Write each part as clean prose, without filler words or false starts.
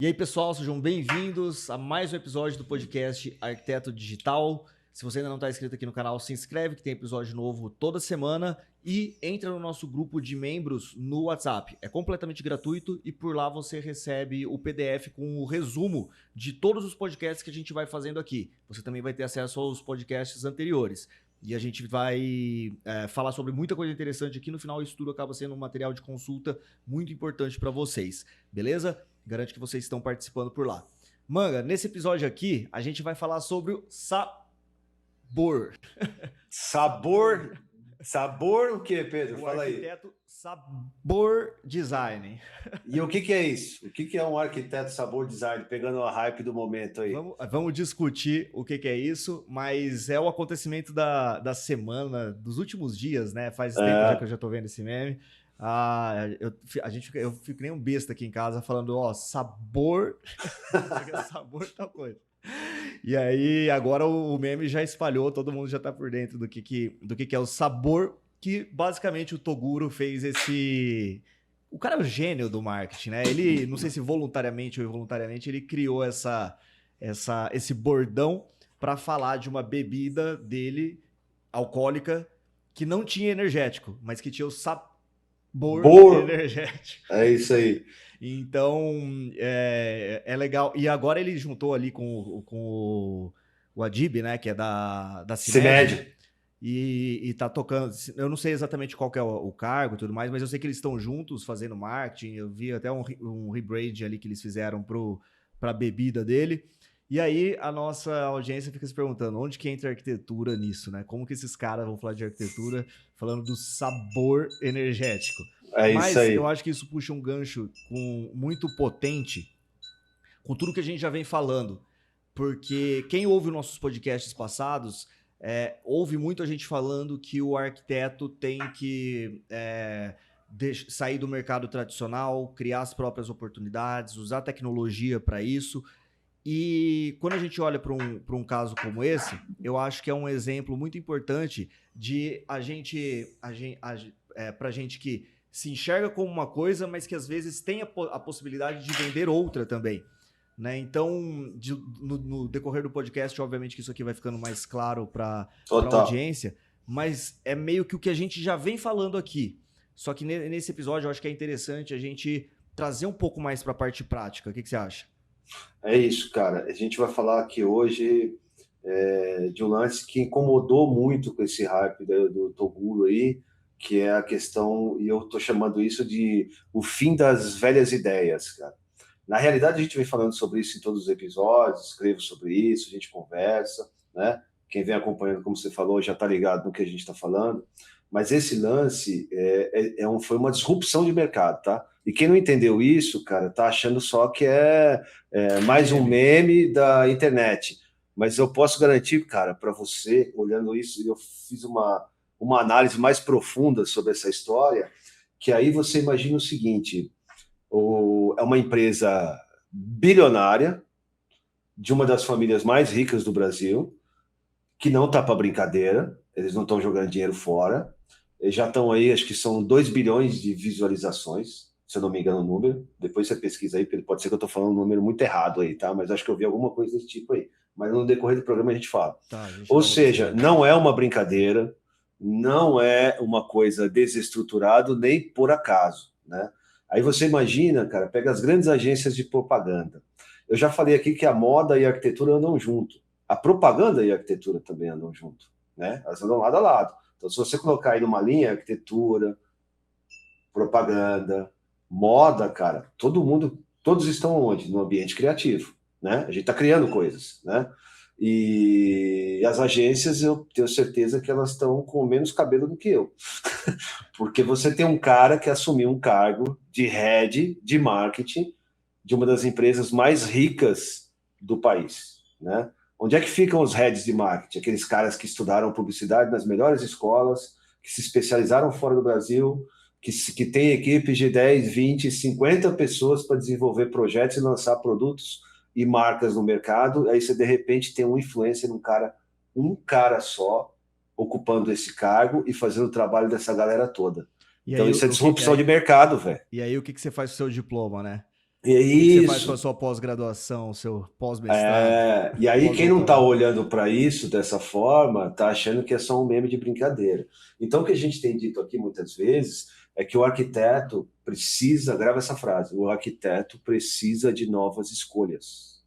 E aí, pessoal, sejam bem-vindos a mais um episódio do podcast Arquiteto Digital. Se você ainda não está inscrito aqui no canal, se inscreve que tem episódio novo toda semana e entra no nosso grupo de membros no WhatsApp. É completamente gratuito e por lá você recebe o PDF com o resumo de todos os podcasts que a gente vai fazendo aqui. Você também vai ter acesso aos podcasts anteriores. E a gente vai falar sobre muita coisa interessante aqui. No final, isso tudo acaba sendo um material de consulta muito importante para vocês, beleza? Garanto que vocês estão participando por lá. Manga, nesse episódio aqui, a gente vai falar sobre o sabor. Sabor? Sabor o que, Pedro? Fala aí. O arquiteto sabor design. E o que é isso? O que é um arquiteto sabor design? Pegando a hype do momento aí. Vamos discutir o que é isso, mas é o acontecimento da semana, dos últimos dias, né? Faz tempo já que eu já tô vendo esse meme. Eu fico nem um besta aqui em casa falando, sabor, sabor tal coisa. E aí, agora o meme já espalhou, todo mundo já tá por dentro do que é o sabor, que basicamente o Toguro fez esse... O cara é o gênio do marketing, né? Ele, não sei se voluntariamente ou involuntariamente, ele criou esse bordão para falar de uma bebida dele, alcoólica, que não tinha energético, mas que tinha o sabor energético. É isso aí. Então, é legal. E agora ele juntou ali com o Adib, né? Que é da CIMED. E tá tocando. Eu não sei exatamente qual que é o cargo e tudo mais, mas eu sei que eles estão juntos fazendo marketing. Eu vi até um rebrand ali que eles fizeram para a bebida dele. E aí a nossa audiência fica se perguntando onde que entra a arquitetura nisso, né? Como que esses caras vão falar de arquitetura falando do sabor energético? Mas isso aí. eu acho que isso puxa um gancho muito potente com tudo que a gente já vem falando. Porque quem ouve nossos podcasts passados ouve muito a gente falando que o arquiteto tem que sair do mercado tradicional, criar as próprias oportunidades, usar tecnologia para isso. E quando a gente olha para um caso como esse, eu acho que é um exemplo muito importante de para gente que se enxerga como uma coisa, mas que às vezes tem a possibilidade de vender outra também. Né? Então, no decorrer do podcast, obviamente que isso aqui vai ficando mais claro para a audiência, mas é meio que o que a gente já vem falando aqui. Só que nesse episódio eu acho que é interessante a gente trazer um pouco mais para a parte prática. O que você acha? É isso, cara. A gente vai falar aqui hoje de um lance que incomodou muito com esse hype do Toguro aí, que é a questão, e eu tô chamando isso de o fim das velhas ideias, cara. Na realidade, a gente vem falando sobre isso em todos os episódios, escrevo sobre isso, a gente conversa, né? Quem vem acompanhando, como você falou, já tá ligado no que a gente está falando. Mas esse lance foi uma disrupção de mercado, tá? E quem não entendeu isso, cara, tá achando só que é mais um meme da internet. Mas eu posso garantir, cara, para você, olhando isso, eu fiz uma análise mais profunda sobre essa história, que aí você imagina o seguinte: é uma empresa bilionária, de uma das famílias mais ricas do Brasil, que não tá para brincadeira, eles não estão jogando dinheiro fora. Eles já estão aí, acho que são 2 bilhões de visualizações, se eu não me engano o número. Depois você pesquisa aí, pode ser que eu estou falando um número muito errado aí, tá? Mas acho que eu vi alguma coisa desse tipo aí. Mas no decorrer do programa a gente fala. Ou seja, não é uma brincadeira, não é uma coisa desestruturada, nem por acaso, né? Aí você imagina, cara, pega as grandes agências de propaganda. Eu já falei aqui que a moda e a arquitetura andam junto. A propaganda e a arquitetura também andam junto, né? Elas andam lado a lado. Então, se você colocar aí numa linha arquitetura, propaganda, moda, cara, todos estão onde? No ambiente criativo, né? A gente está criando coisas, né? E as agências, eu tenho certeza que elas estão com menos cabelo do que eu. Porque você tem um cara que assumiu um cargo de head de marketing de uma das empresas mais ricas do país, né? Onde é que ficam os heads de marketing? Aqueles caras que estudaram publicidade nas melhores escolas, que se especializaram fora do Brasil, que tem equipes de 10, 20, 50 pessoas para desenvolver projetos e lançar produtos e marcas no mercado. Aí você, de repente, tem uma influência um cara só, ocupando esse cargo e fazendo o trabalho dessa galera toda. Então, isso é disrupção de mercado, velho. E aí, o que você faz com o seu diploma, né? E é O que que você faz com a isso. sua pós-graduação, seu pós-mestrado, E aí, quem não está pós-doutorado? olhando para isso dessa forma, está achando que é só um meme de brincadeira. Então, o que a gente tem dito aqui muitas vezes é que o arquiteto precisa, grava essa frase, o arquiteto precisa de novas escolhas.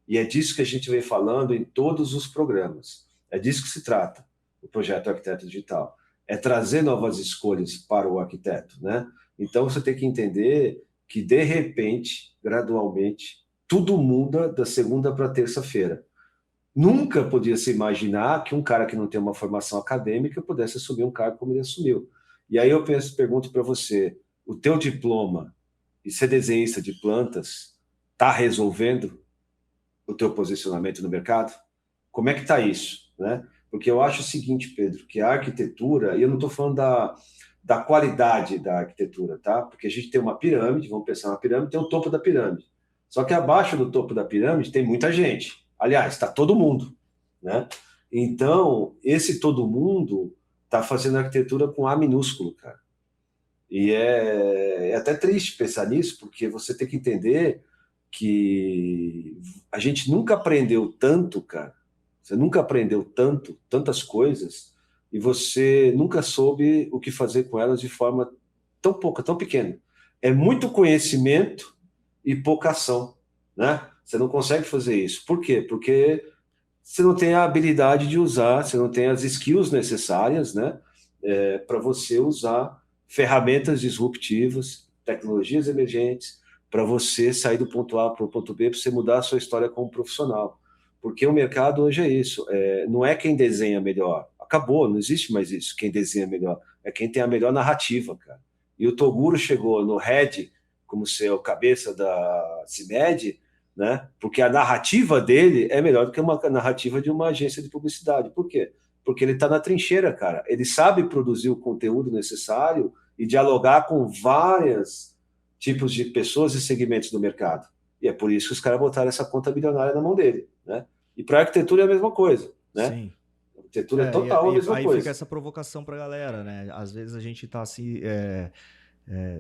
E é disso que a gente vem falando em todos os programas. É disso que se trata, o projeto Arquiteto Digital. É trazer novas escolhas para o arquiteto, né? Então você tem que entender que, de repente, gradualmente, tudo muda da segunda para terça-feira. Nunca podia se imaginar que um cara que não tem uma formação acadêmica pudesse assumir um cargo como ele assumiu. E aí eu pergunto para você, o teu diploma e ser desenhista de plantas está resolvendo o teu posicionamento no mercado? Como é que está isso, né? Porque eu acho o seguinte, Pedro, que a arquitetura, e eu não estou falando da qualidade da arquitetura, tá? Porque a gente tem uma pirâmide, vamos pensar na pirâmide, tem o topo da pirâmide. Só que abaixo do topo da pirâmide tem muita gente. Aliás, está todo mundo, né? Então, esse todo mundo está fazendo arquitetura com A minúsculo, cara. E é até triste pensar nisso, porque você tem que entender que a gente nunca aprendeu tanto, cara. Você nunca aprendeu tanto, tantas coisas, e você nunca soube o que fazer com elas de forma tão pouca, tão pequena. É muito conhecimento e pouca ação, né? Você não consegue fazer isso. Por quê? Porque você não tem a habilidade de usar, você não tem as skills necessárias, né? Para você usar ferramentas disruptivas, tecnologias emergentes, para você sair do ponto A para o ponto B, para você mudar a sua história como profissional. Porque o mercado hoje é isso, não é quem desenha melhor. Acabou, não existe mais isso, quem desenha melhor. É quem tem a melhor narrativa, cara. E o Toguro chegou no head, como seu cabeça da CIMED, né? Porque a narrativa dele é melhor do que uma narrativa de uma agência de publicidade. Por quê? Porque ele está na trincheira, cara. Ele sabe produzir o conteúdo necessário e dialogar com vários tipos de pessoas e segmentos do mercado. E é por isso que os caras botaram essa conta bilionária na mão dele, né? E para a arquitetura é a mesma coisa, né? Sim. A arquitetura é total a mesma Aí fica coisa. essa provocação pra galera, né? Às vezes a gente tá assim,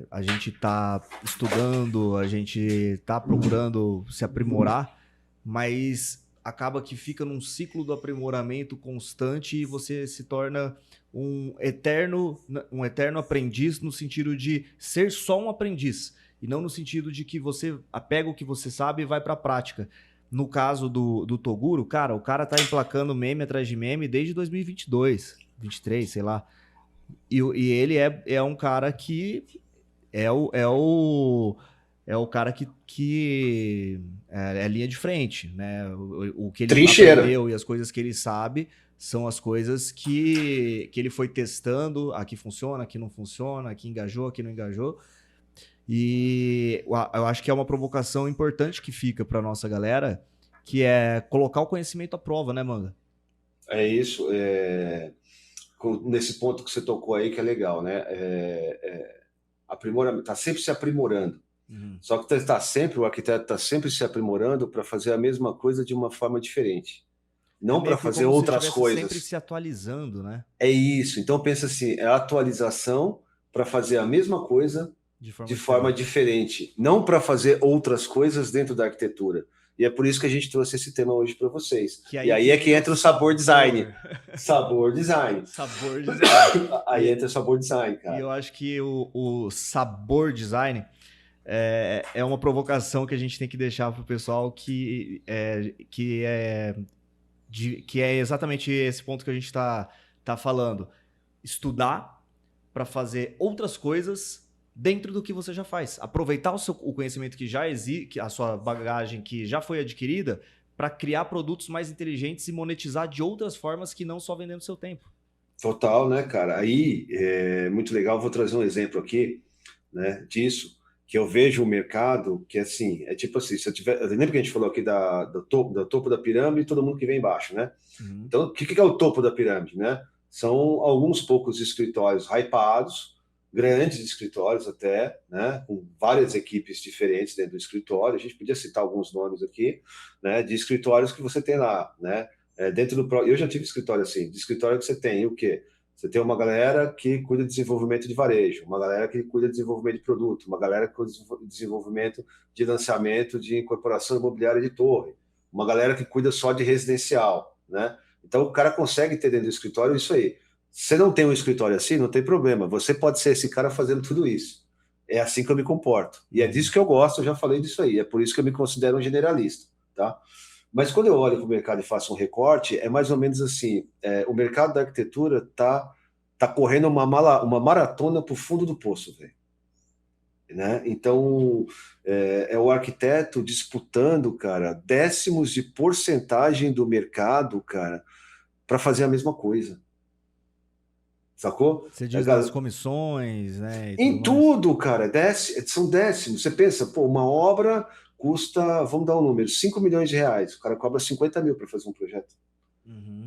a gente tá estudando, a gente tá procurando se aprimorar, mas acaba que fica num ciclo do aprimoramento constante e você se torna um eterno aprendiz no sentido de ser só um aprendiz e não no sentido de que você pega o que você sabe e vai para a prática. No caso do Toguro, cara, o cara tá emplacando meme atrás de meme desde 2022, 23, sei lá. E ele é um cara que é o, é o, é o cara que é linha de frente, né? O que ele Trincheira. aprendeu e as coisas que ele sabe são as coisas que ele foi testando, aqui funciona, aqui não funciona, aqui engajou, aqui não engajou. E eu acho que é uma provocação importante que fica para nossa galera, que é colocar o conhecimento à prova, né, Manga? É isso. Nesse ponto que você tocou aí, que é legal, né? Aprimoramento, está sempre se aprimorando. Uhum. Só que o arquiteto está sempre se aprimorando para fazer a mesma coisa de uma forma diferente. É Não meio para que fazer como se outras estivesse sempre coisas. se atualizando, né? É isso. Então pensa assim, é a atualização para fazer a mesma coisa De de forma forma diferente. diferente, não para fazer outras coisas dentro da arquitetura. E é por isso que a gente trouxe esse tema hoje para vocês. Que E aí aí que é que entra o entra o sabor design. sabor. Sabor design. Sabor design. Aí E, entra o sabor design, e cara. eu acho que o sabor design é uma provocação que a gente tem que deixar pro pessoal que é exatamente esse ponto que a gente tá falando. Estudar para fazer outras coisas dentro do que você já faz. Aproveitar o conhecimento que já existe, a sua bagagem que já foi adquirida, para criar produtos mais inteligentes e monetizar de outras formas que não só vendendo seu tempo. Total, né, cara? Aí é muito legal. Vou trazer um exemplo aqui, né, disso, que eu vejo o mercado que assim, é tipo assim, se eu tiver, lembra que a gente falou aqui do topo da pirâmide e todo mundo que vem embaixo, né? Uhum. Então, o que é o topo da pirâmide, né? São alguns poucos escritórios hypados, grandes escritórios até, né? Com várias equipes diferentes dentro do escritório. A gente podia citar alguns nomes aqui, né? De escritórios que você tem lá, né? Dentro do eu já tive escritório assim, de escritório que você tem o quê? Você tem uma galera que cuida de desenvolvimento de varejo, uma galera que cuida de desenvolvimento de produto, uma galera que cuida de desenvolvimento de lançamento de incorporação imobiliária de torre, uma galera que cuida só de residencial, né? Então o cara consegue ter dentro do escritório isso aí. Se você não tem um escritório assim, não tem problema. Você pode ser esse cara fazendo tudo isso. É assim que eu me comporto. E é disso que eu gosto, eu já falei disso aí. É por isso que eu me considero um generalista, tá? Mas quando eu olho para o mercado e faço um recorte, é mais ou menos assim: o mercado da arquitetura tá correndo uma maratona para o fundo do poço, velho. Né? Então, é o arquiteto disputando, cara, décimos de porcentagem do mercado, cara, para fazer a mesma coisa. Sacou? Você diz nas comissões, né? E Em tudo, cara, são décimos. Você pensa, pô, uma obra custa, vamos dar um número, 5 milhões de reais. O cara cobra 50 mil para fazer um projeto.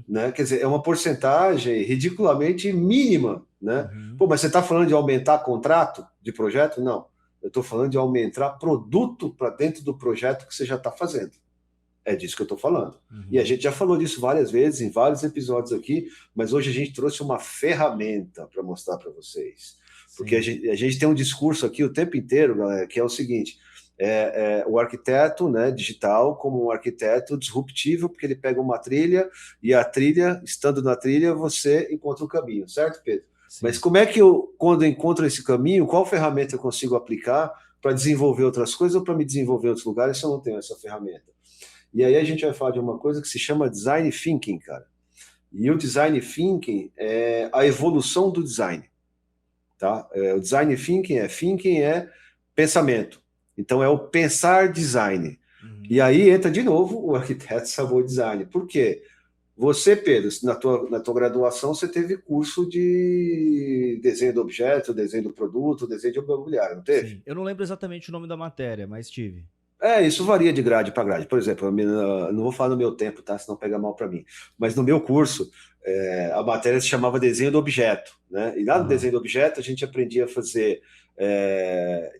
Né? Quer dizer, é uma porcentagem ridiculamente mínima. Né? Pô, mas você está falando de aumentar contrato de projeto? Não. Eu estou falando de aumentar produto para dentro do projeto que você já está fazendo. É disso que eu estou falando. E a gente já falou disso várias vezes, em vários episódios aqui, mas hoje a gente trouxe uma ferramenta para mostrar para vocês. Porque a gente tem um discurso aqui o tempo inteiro, galera, que é o seguinte: o arquiteto, né, digital como um arquiteto disruptivo, porque ele pega uma trilha e a trilha, estando na trilha, você encontra o caminho, certo, Pedro? Sim. Mas como é que quando eu encontro esse caminho, qual ferramenta eu consigo aplicar para desenvolver outras coisas ou para me desenvolver em outros lugares se eu não tenho essa ferramenta? E aí a gente vai falar de uma coisa que se chama Design Thinking, cara. E o Design Thinking é a evolução do design. Tá? O Design Thinking é pensamento. Então é o pensar design. E aí entra de novo o arquiteto sabor design. Por quê? Você, Pedro, na tua graduação, você teve curso de desenho do objeto, desenho do produto, desenho de imobiliário, não teve? Sim. Eu não lembro exatamente o nome da matéria, mas tive. Isso varia de grade para grade. Por exemplo, eu não vou falar no meu tempo, tá? Senão pega mal para mim. Mas no meu curso, a matéria se chamava desenho do objeto, né? E lá no desenho do objeto a gente aprendia a fazer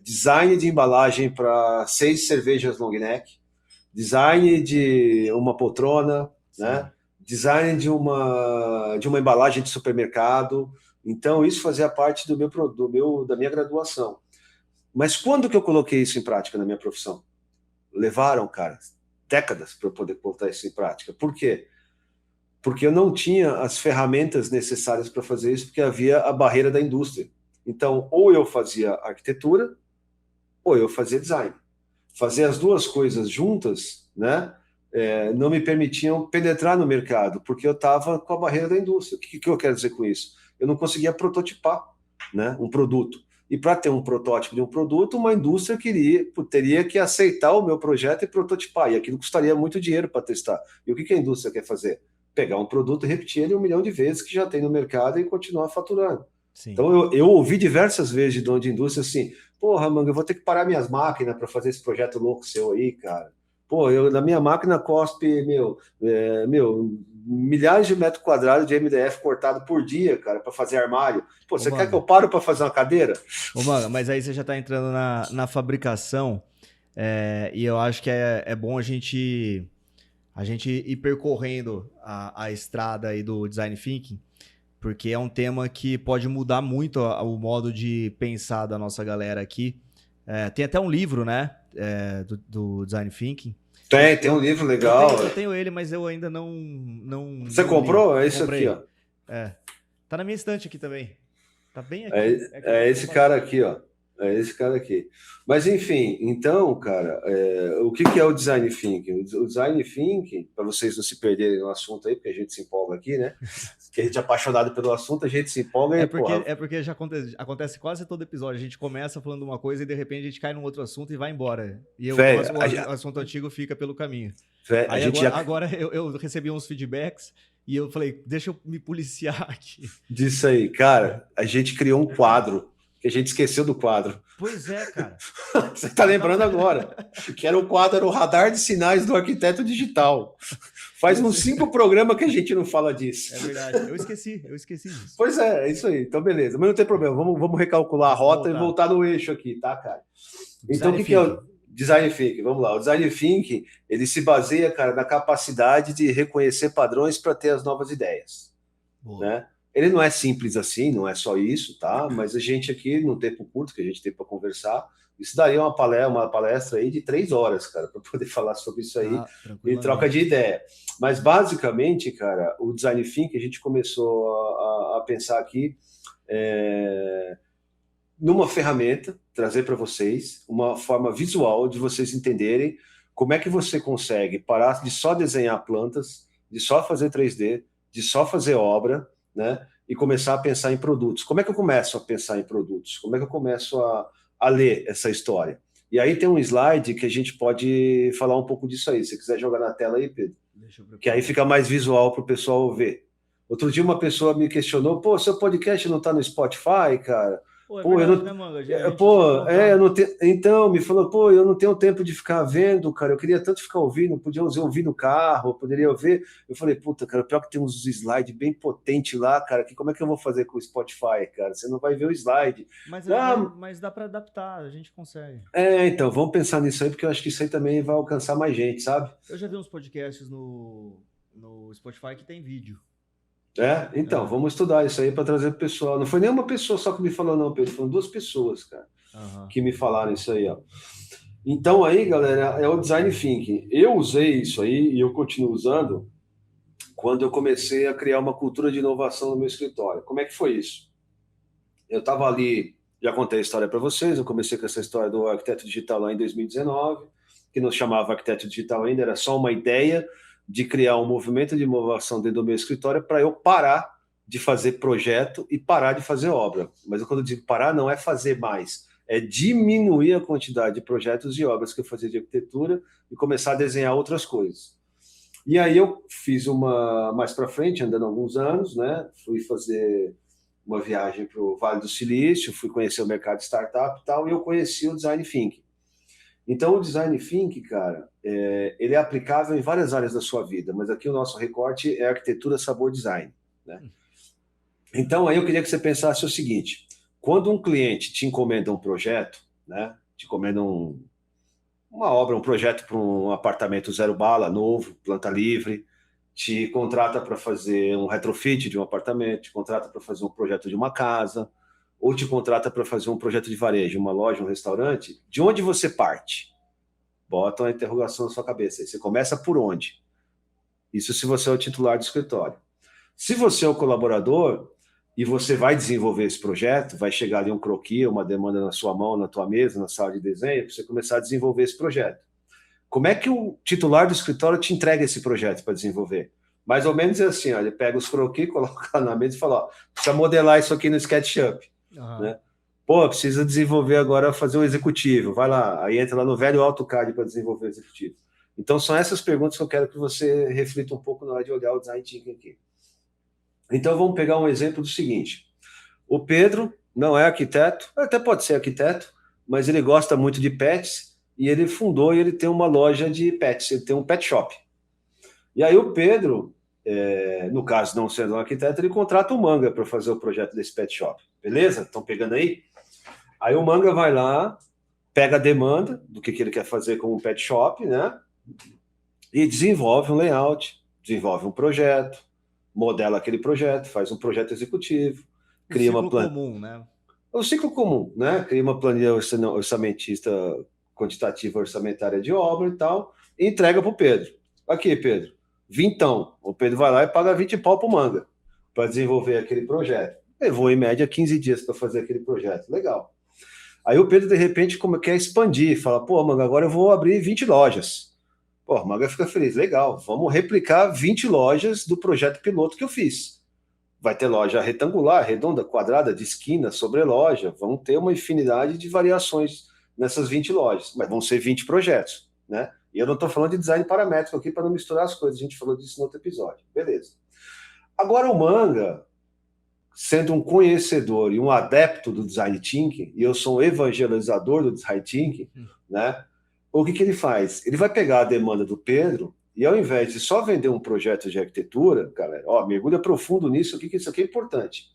design de embalagem para 6 cervejas long neck, design de uma poltrona, né? Design de uma embalagem de supermercado. Então isso fazia parte da minha graduação. Mas quando que eu coloquei isso em prática na minha profissão? Levaram, cara, décadas para eu poder botar isso em prática. Por quê? Porque eu não tinha as ferramentas necessárias para fazer isso, porque havia a barreira da indústria. Então, ou eu fazia arquitetura, ou eu fazia design. Fazer as duas coisas juntas, né, não me permitiam penetrar no mercado, porque eu estava com a barreira da indústria. O que eu quero dizer com isso? Eu não conseguia prototipar, né, um produto. E para ter um protótipo de um produto, uma indústria teria que aceitar o meu projeto e prototipar. E aquilo custaria muito dinheiro para testar. E o que a indústria quer fazer? Pegar um produto e repetir ele 1 milhão de vezes que já tem no mercado e continuar faturando. Sim. Então eu ouvi diversas vezes de dono de indústria assim: porra, mano, eu vou ter que parar minhas máquinas para fazer esse projeto louco seu aí, cara. Pô, na minha máquina cospe, milhares de metros quadrados de MDF cortado por dia, cara, para fazer armário. Pô, você quer que eu pare para fazer uma cadeira? Ô, mano, mas aí você já tá entrando na fabricação, e eu acho que é bom a gente ir percorrendo a estrada aí do Design Thinking, porque é um tema que pode mudar muito o modo de pensar da nossa galera aqui. Tem até um livro, né, do Design Thinking. Tem um livro legal. Eu tenho ele, mas eu ainda não Você comprou? É isso aqui, ó. Tá na minha estante aqui também. Tá bem aqui. Esse cara aqui, ó. É esse cara aqui. Mas, enfim, então, cara, o que é o Design Thinking? O Design Thinking, para vocês não se perderem no assunto aí, porque a gente se empolga aqui, né? Que a gente é apaixonado pelo assunto, a gente se empolga e, porque já acontece quase todo episódio. A gente começa falando uma coisa e, de repente, a gente cai num outro assunto e vai embora. E o assunto antigo fica pelo caminho. Agora eu recebi uns feedbacks e eu falei, deixa eu me policiar aqui. Disso aí, cara, a gente criou um quadro que a gente esqueceu do quadro. Pois é, cara. Você tá lembrando agora. Que era o quadro, era o radar de sinais do arquiteto digital. Faz uns 5 programas que a gente não fala disso. É verdade. Eu esqueci disso. Pois é isso aí. Então, beleza. Mas não tem problema. Vamos recalcular a rota e voltar no eixo aqui, tá, cara? Então, o que é o Design Thinking? Vamos lá. O Design Thinking, ele se baseia, cara, na capacidade de reconhecer padrões para ter as novas ideias. Né? Ele não é simples assim, não é só isso, tá? Mas a gente aqui, no tempo curto que a gente tem para conversar, isso daria uma palestra aí de 3 horas, cara, para poder falar sobre isso aí e troca de ideia. Mas basicamente, cara, o Design Thinking a gente começou a pensar aqui numa ferramenta, trazer para vocês uma forma visual de vocês entenderem como é que você consegue parar de só desenhar plantas, de só fazer 3D, de só fazer obra, né? E começar a pensar em produtos. Como é que eu começo a pensar em produtos? Como é que eu começo a ler essa história? E aí tem um slide que a gente pode falar um pouco disso aí. Se você quiser jogar na tela aí, Pedro, que aí fica mais visual para o pessoal ver. Outro dia uma pessoa me questionou, pô, seu podcast não está no Spotify, cara? Pô, verdade, né, Manga? Eu não tenho. Então, me falou, pô, eu não tenho tempo de ficar vendo, cara. Eu queria tanto ficar ouvindo, podia ouvir no carro, poderia ouvir. Eu falei, puta, cara, pior que tem uns slides bem potentes lá, cara, que como é que eu vou fazer com o Spotify, cara? Você não vai ver o slide. Mas dá para adaptar, a gente consegue. Então, vamos pensar nisso aí, porque eu acho que isso aí também vai alcançar mais gente, sabe? Eu já vi uns podcasts no Spotify que tem vídeo. Então, vamos estudar isso aí para trazer para o pessoal. Não foi nenhuma pessoa só que me falou, não, Pedro. Foram 2 pessoas, cara, que me falaram isso aí, ó. Então, aí, galera, é o Design Thinking. Eu usei isso aí e eu continuo usando quando eu comecei a criar uma cultura de inovação no meu escritório. Como é que foi isso? Eu estava ali, já contei a história para vocês, eu comecei com essa história do arquiteto digital lá em 2019, que não chamava arquiteto digital ainda, era só uma ideia de criar um movimento de inovação dentro do meu escritório para eu parar de fazer projeto e parar de fazer obra. Mas quando eu digo parar, não é fazer mais, é diminuir a quantidade de projetos e obras que eu fazia de arquitetura e começar a desenhar outras coisas. E aí eu fiz uma mais para frente, andando alguns anos, né? Fui fazer uma viagem para o Vale do Silício, fui conhecer o mercado de startup e tal, e eu conheci o Design Thinking. Então, o Design Thinking, cara, ele é aplicável em várias áreas da sua vida, mas aqui o nosso recorte é arquitetura, sabor, design, né? Então, aí eu queria que você pensasse o seguinte, quando um cliente te encomenda um projeto, né, te encomenda uma obra, um projeto para um apartamento zero bala, novo, planta livre, te contrata para fazer um retrofit de um apartamento, te contrata para fazer um projeto de uma casa, ou te contrata para fazer um projeto de varejo, uma loja, um restaurante, de onde você parte? Bota uma interrogação na sua cabeça. Aí você começa por onde? Isso se você é o titular do escritório. Se você é o colaborador e você vai desenvolver esse projeto, vai chegar ali um croquis, uma demanda na sua mão, na tua mesa, na sala de desenho, para você começar a desenvolver esse projeto. Como é que o titular do escritório te entrega esse projeto para desenvolver? Mais ou menos é assim, ó, ele pega os croquis, coloca lá na mesa e fala, ó, precisa modelar isso aqui no SketchUp. Né? Pô, precisa desenvolver agora, fazer um executivo. Vai lá, aí entra lá no velho AutoCAD para desenvolver o executivo. Então, são essas perguntas que eu quero que você reflita um pouco na hora de olhar o Design Thinking aqui. Então, vamos pegar um exemplo do seguinte. O Pedro não é arquiteto, até pode ser arquiteto, mas ele gosta muito de pets e ele fundou e ele tem uma loja de pets, ele tem um pet shop. E aí o Pedro, no caso não sendo um arquiteto, ele contrata o Manga para fazer o projeto desse pet shop. Beleza? Estão pegando aí? Aí o Manga vai lá, pega a demanda do que ele quer fazer com o pet shop, né? E desenvolve um layout, desenvolve um projeto, modela aquele projeto, faz um projeto executivo, cria uma planilha comum, né? O ciclo comum, né? Cria uma planilha orçamentista quantitativa orçamentária de obra e tal, e entrega para o Pedro. Aqui, Pedro, vintão. O Pedro vai lá e paga 20 pau para o Manga para desenvolver aquele projeto. Levou, em média, 15 dias para fazer aquele projeto. Legal. Aí o Pedro, de repente, quer expandir. Fala, pô, Manga, agora eu vou abrir 20 lojas. Pô, o Manga fica feliz. Legal, vamos replicar 20 lojas do projeto piloto que eu fiz. Vai ter loja retangular, redonda, quadrada, de esquina, sobreloja. Vão ter uma infinidade de variações nessas 20 lojas, mas vão ser 20 projetos, né? E eu não estou falando de design paramétrico aqui para não misturar as coisas, a gente falou disso no outro episódio. Beleza. Agora o Manga, sendo um conhecedor e um adepto do Design Thinking, e eu sou um evangelizador do Design Thinking, né? O que ele faz? Ele vai pegar a demanda do Pedro e ao invés de só vender um projeto de arquitetura, galera, ó, mergulha profundo nisso aqui, que isso aqui é importante.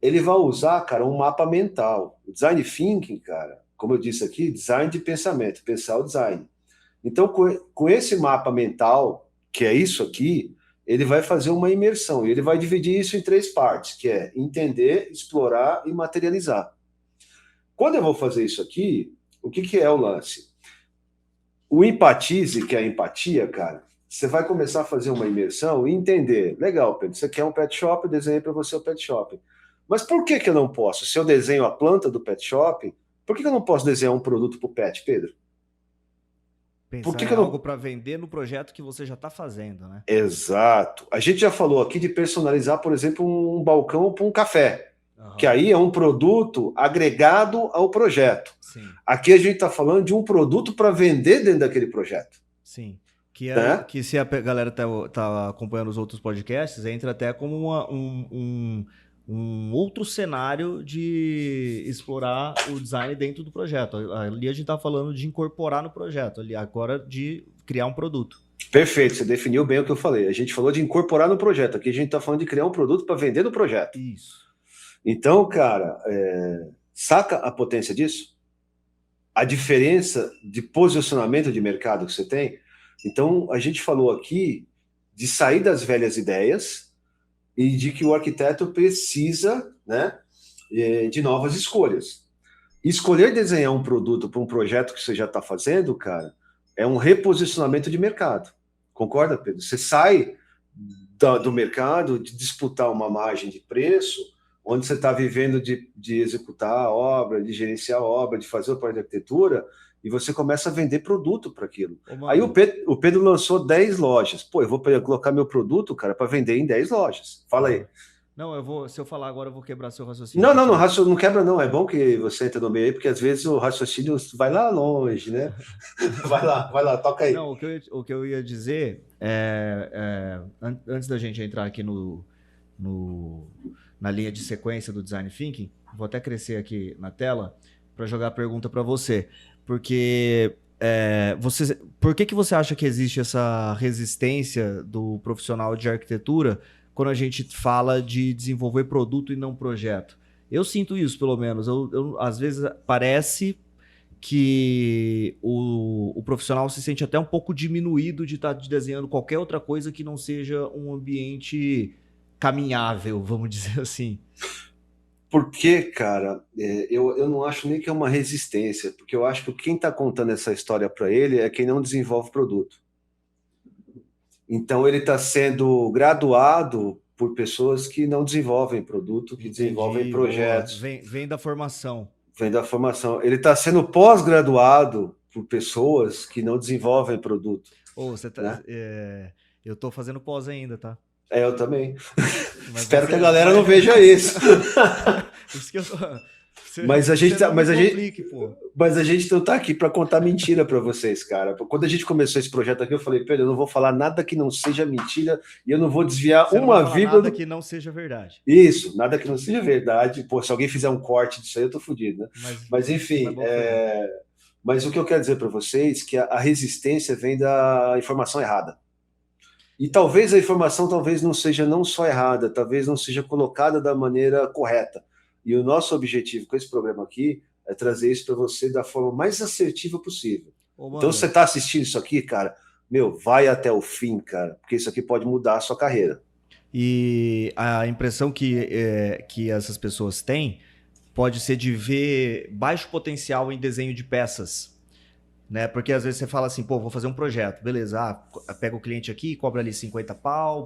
Ele vai usar, cara, um mapa mental. O Design Thinking, cara, como eu disse aqui, design de pensamento, pensar o design. Então, com esse mapa mental, que é isso aqui, ele vai fazer uma imersão e ele vai dividir isso em 3 partes, que é entender, explorar e materializar. Quando eu vou fazer isso aqui, o que é o lance? O empatize, que é a empatia, cara, você vai começar a fazer uma imersão e entender. Legal, Pedro, você quer um pet shop, eu desenhei para você o pet shop. Mas por que eu não posso? Se eu desenho a planta do pet shop, por que eu não posso desenhar um produto para o pet, Pedro? Pensar Por que em eu não... algo para vender no projeto que você já está fazendo, né? Exato. A gente já falou aqui de personalizar, por exemplo, um balcão para um café, que aí é um produto agregado ao projeto. Sim. Aqui a gente está falando de um produto para vender dentro daquele projeto. Sim. Que se a galera tá acompanhando os outros podcasts, entra até como um outro cenário de explorar o design dentro do projeto. Ali a gente está falando de incorporar no projeto, ali agora de criar um produto. Perfeito, você definiu bem o que eu falei. A gente falou de incorporar no projeto. Aqui a gente está falando de criar um produto para vender no projeto. Isso. Então, cara, saca a potência disso? A diferença de posicionamento de mercado que você tem? Então, a gente falou aqui de sair das velhas ideias e de que o arquiteto precisa, né, de novas escolhas. Escolher desenhar um produto para um projeto que você já está fazendo, cara, é um reposicionamento de mercado. Concorda, Pedro? Você sai do mercado de disputar uma margem de preço, onde você está vivendo de executar a obra, de gerenciar a obra, de fazer o projeto de arquitetura, e você começa a vender produto para aquilo. Aí o Pedro lançou 10 lojas. Pô, eu vou colocar meu produto, cara, para vender em 10 lojas. Fala aí. Não, se eu falar agora, eu vou quebrar seu raciocínio. Não quebra não. É bom que você entra no meio aí, porque às vezes o raciocínio vai lá longe, né? vai lá, toca aí. Não, o que eu ia dizer antes da gente entrar aqui na linha de sequência do Design Thinking, vou até crescer aqui na tela para jogar a pergunta para você. Porque por que você acha que existe essa resistência do profissional de arquitetura quando a gente fala de desenvolver produto e não projeto? Eu sinto isso, pelo menos. Às vezes parece que o profissional se sente até um pouco diminuído de estar desenhando qualquer outra coisa que não seja um ambiente caminhável, vamos dizer assim. Porque, cara, eu não acho nem que é uma resistência, porque eu acho que quem está contando essa história para ele é quem não desenvolve produto. Então ele está sendo graduado por pessoas que não desenvolvem produto, que desenvolvem projetos. Vem da formação. Vem da formação. Ele está sendo pós-graduado por pessoas que não desenvolvem produto. Você tá, né? Eu estou fazendo pós ainda, tá? Eu também. Espero que a galera não veja isso. Isso que eu tô... Mas a gente não tá aqui para contar mentira para vocês, cara. Quando a gente começou esse projeto aqui, eu falei, Pedro, eu não vou falar nada que não seja mentira e eu não vou desviar uma vírgula. Nada que não seja verdade. Isso, nada que não seja verdade. Pô, se alguém fizer um corte disso aí, eu tô fodido, né? Mas enfim, mas o que eu quero dizer para vocês é que a resistência vem da informação errada. E talvez a informação não seja não só errada, talvez não seja colocada da maneira correta. E o nosso objetivo com esse programa aqui é trazer isso para você da forma mais assertiva possível. Então, se você está assistindo isso aqui, cara, vai até o fim, cara, porque isso aqui pode mudar a sua carreira. E a impressão que essas pessoas têm pode ser de ver baixo potencial em desenho de peças. Né? Porque às vezes você fala assim, vou fazer um projeto, beleza, pega o cliente aqui, cobra ali 50 pau,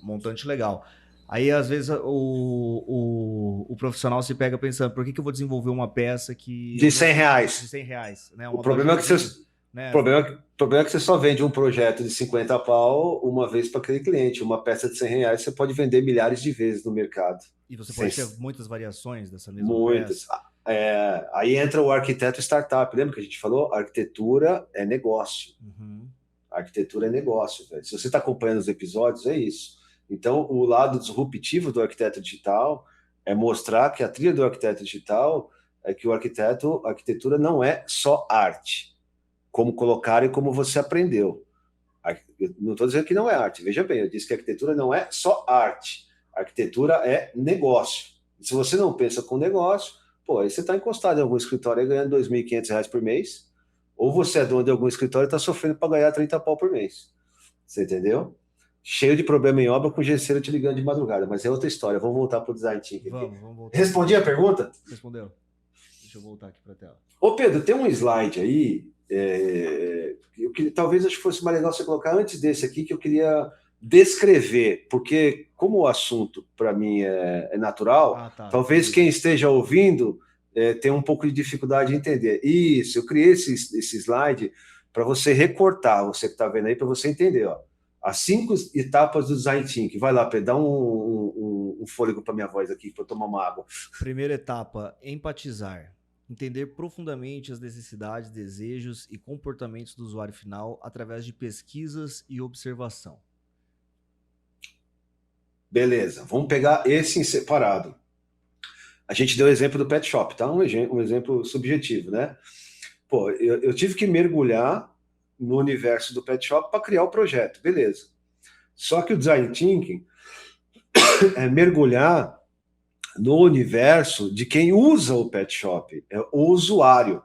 montante legal. Aí às vezes o profissional se pega pensando, por que eu vou desenvolver uma peça que... De 100 reais. De 100 reais. Né? O problema é que o problema é que você só vende um projeto de 50 pau uma vez para aquele cliente. Uma peça de 100 reais você pode vender milhares de vezes no mercado. E você pode ter muitas variações dessa mesma peça. Aí entra o arquiteto startup. Lembra que a gente falou? Arquitetura é negócio. Uhum. Arquitetura é negócio. Velho. Se você está acompanhando os episódios, é isso. Então, o lado disruptivo do arquiteto digital é mostrar que a trilha do arquiteto digital é que a arquitetura não é só arte, como colocaram e como você aprendeu. Eu não estou dizendo que não é arte. Veja bem, eu disse que a arquitetura não é só arte. A arquitetura é negócio. E se você não pensa com negócio, aí você está encostado em algum escritório ganhando R$ 2.500 por mês, ou você é dono de algum escritório e está sofrendo para ganhar 30 pau por mês. Você entendeu? cheio de problema em obra, com o gesseiro te ligando de madrugada, mas é outra história. Vamos voltar para o design thinking. Vamos voltar. Respondi a pergunta? Respondeu. Deixa eu voltar aqui para a tela. Ô Pedro, tem um slide aí, talvez acho que fosse mais legal você colocar antes desse aqui, que eu queria descrever, porque como o assunto para mim é natural, talvez quem esteja ouvindo tenha um pouco de dificuldade de entender. Isso, eu criei esse slide para você recortar, você que está vendo aí, para você entender, ó. As 5 etapas do Design Thinking. Vai lá, Pedro, dá um fôlego para minha voz aqui, para eu tomar uma água. Primeira etapa, empatizar. Entender profundamente as necessidades, desejos e comportamentos do usuário final através de pesquisas e observação. Beleza, vamos pegar esse em separado. A gente deu o exemplo do pet shop, tá? Um exemplo subjetivo, né? Pô, eu tive que mergulhar no universo do pet shop para criar o projeto, beleza. Só que o design thinking é mergulhar no universo de quem usa o pet shop, é o usuário.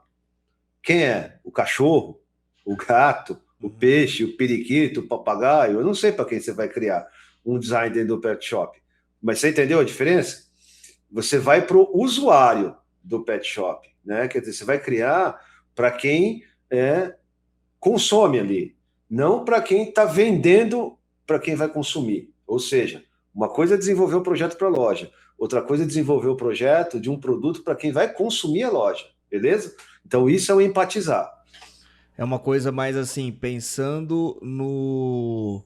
Quem é? O cachorro, o gato, o peixe, o periquito, o papagaio. Eu não sei para quem você vai criar um design dentro do pet shop. Mas você entendeu a diferença? Você vai para o usuário do pet shop, né? Quer dizer, você vai criar para quem consome ali, não para quem está vendendo para quem vai consumir. Ou seja, uma coisa é desenvolver um projeto para a loja, outra coisa é desenvolver o projeto de um produto para quem vai consumir a loja, beleza? Então isso é o empatizar. É uma coisa mais assim, pensando no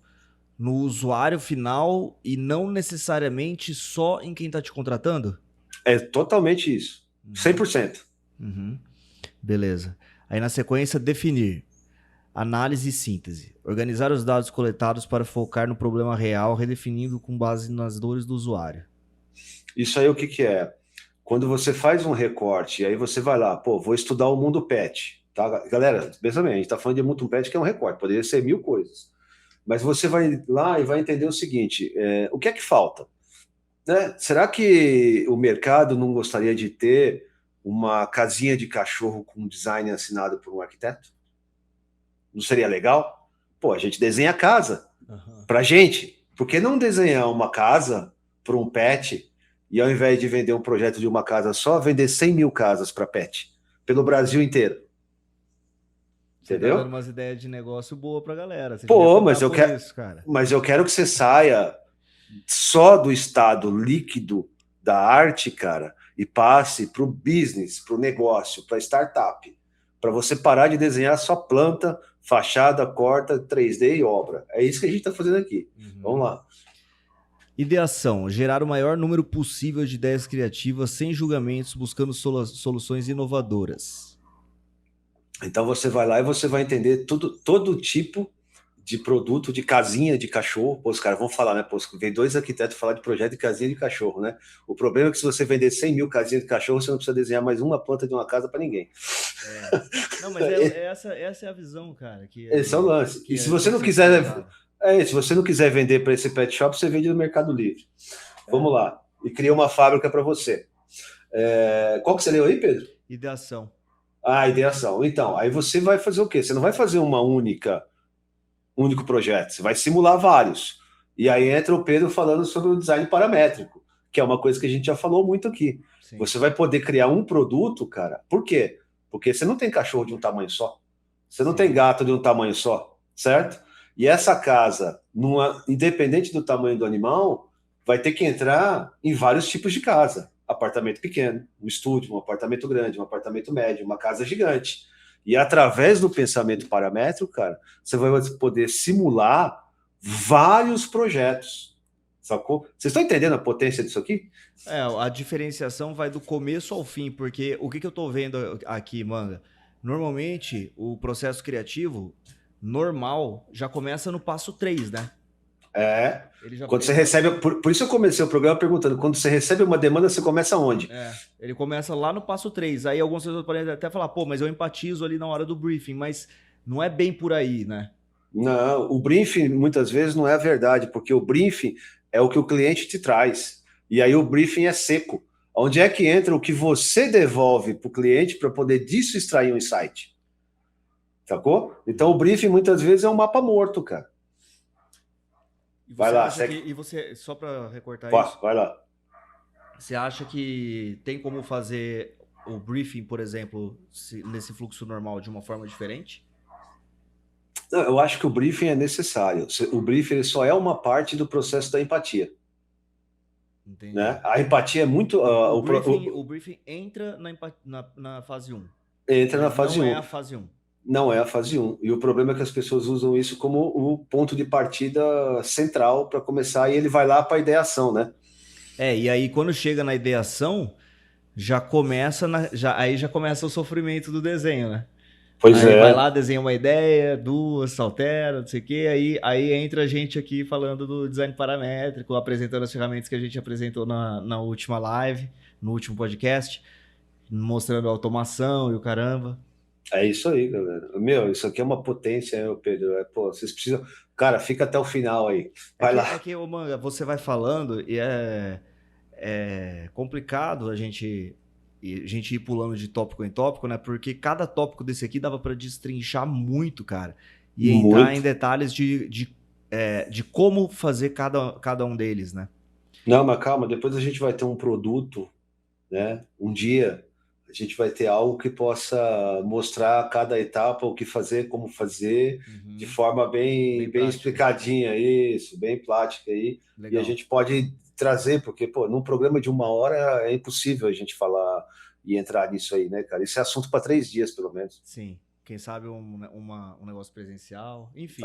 usuário final e não necessariamente só em quem está te contratando? É totalmente isso. 100%. Uhum. Beleza. Aí na sequência, definir. Análise e síntese. Organizar os dados coletados para focar no problema real, redefinindo com base nas dores do usuário. Isso aí o que é? Quando você faz um recorte, aí você vai lá, pô, vou estudar o mundo pet. Tá? Galera, pensa bem, a gente está falando de mundo pet que é um recorte, poderia ser 1000 coisas. Mas você vai lá e vai entender o seguinte, o que é que falta? Né? Será que o mercado não gostaria de ter uma casinha de cachorro com design assinado por um arquiteto? Não seria legal? Pô, a gente desenha a casa pra gente. Por que não desenhar uma casa para um pet e ao invés de vender um projeto de uma casa só, vender 100 mil casas para pet? Pelo Brasil inteiro. Entendeu? Tá dando umas ideias de negócio boa pra galera. Você pô, mas eu quero isso, cara. Mas eu quero que você saia só do estado líquido da arte, cara, e passe para o business, para o negócio, para a startup. Para você parar de desenhar só planta, fachada, corta, 3D e obra. É isso que a gente está fazendo aqui. Vamos lá. Ideação. Gerar o maior número possível de ideias criativas, sem julgamentos, buscando soluções inovadoras. Então você vai lá e você vai entender todo tipo de produto, de casinha de cachorro. Pô, os caras vão falar, né? Pô, vem 2 arquitetos falar de projeto de casinha de cachorro, né? O problema é que se você vender 100 mil casinhas de cachorro, você não precisa desenhar mais uma planta de uma casa para ninguém. Não, mas essa é a visão, cara. Esse é o lance. E se você não quiser... se você não quiser vender para esse pet shop, você vende no Mercado Livre. Vamos lá. E cria uma fábrica para você. Qual que você leu aí, Pedro? Ideação. Ideação. Então, aí você vai fazer o quê? Você não vai fazer um único projeto, você vai simular vários. E aí entra o Pedro falando sobre o design paramétrico, que é uma coisa que a gente já falou muito aqui. Sim. Você vai poder criar um produto, cara. Por quê? Porque você não tem cachorro de um tamanho só. Você não tem gato de um tamanho só, certo? E essa casa, independente do tamanho do animal, vai ter que entrar em vários tipos de casa. Apartamento pequeno, um estúdio, um apartamento grande, um apartamento médio, uma casa gigante. E através do pensamento paramétrico, cara, você vai poder simular vários projetos. Sacou? Vocês estão entendendo a potência disso aqui? A diferenciação vai do começo ao fim, porque o que eu estou vendo aqui, Manga? Normalmente, o processo criativo normal já começa no passo 3, né? Quando você recebe... Por isso eu comecei o programa perguntando, quando você recebe uma demanda, você começa onde? Ele começa lá no passo 3. Aí algumas pessoas podem até falar, pô, mas eu empatizo ali na hora do briefing, mas não é bem por aí, né? Não, o briefing muitas vezes não é a verdade, porque o briefing é o que o cliente te traz. E aí o briefing é seco. Onde é que entra o que você devolve para o cliente para poder disso extrair um insight? Sacou? Então o briefing muitas vezes é um mapa morto, cara. E Vai você lá, acha que, segue. e você, só para recortar Vai, isso, vai lá. você acha que tem como fazer o briefing, por exemplo, nesse fluxo normal de uma forma diferente? Não, eu acho que o briefing é necessário. O briefing ele só é uma parte do processo da empatia, Entendi. né? A empatia é muito. O briefing entra na fase um, Entra na mas fase não é um. a fase um. Não é a fase um. E o problema é que as pessoas usam isso como o ponto de partida central para começar, e ele vai lá para a ideação, né? E aí quando chega na ideação, aí já começa o sofrimento do desenho, né? Pois Aí vai é, lá, desenha uma ideia, duas, altera, não sei o quê, aí entra a gente aqui falando do design paramétrico, apresentando as ferramentas que a gente apresentou na última live, no último podcast, mostrando a automação e o caramba. é isso aí, galera. Meu, isso aqui é uma potência, né, Pedro? Pô, vocês precisam. Cara, fica até o final aí. Vai lá. Ô, Manga, você vai falando e é complicado a gente ir pulando de tópico em tópico, né? Porque cada tópico desse aqui dava para destrinchar muito, cara. E entrar em Muito. detalhes de como fazer cada um deles, né? Não, mas calma, depois a gente vai ter um produto, né? Um dia a gente vai ter algo que possa mostrar cada etapa, o que fazer, como fazer, de Uhum. forma Bem bem prática. explicadinha, isso, bem prática aí. E a Legal. gente pode trazer, porque, pô, num programa de 1 hora é impossível a gente falar e entrar nisso aí, né, cara? Isso é assunto para 3 dias, pelo menos. Sim. Quem sabe um negócio presencial. Enfim.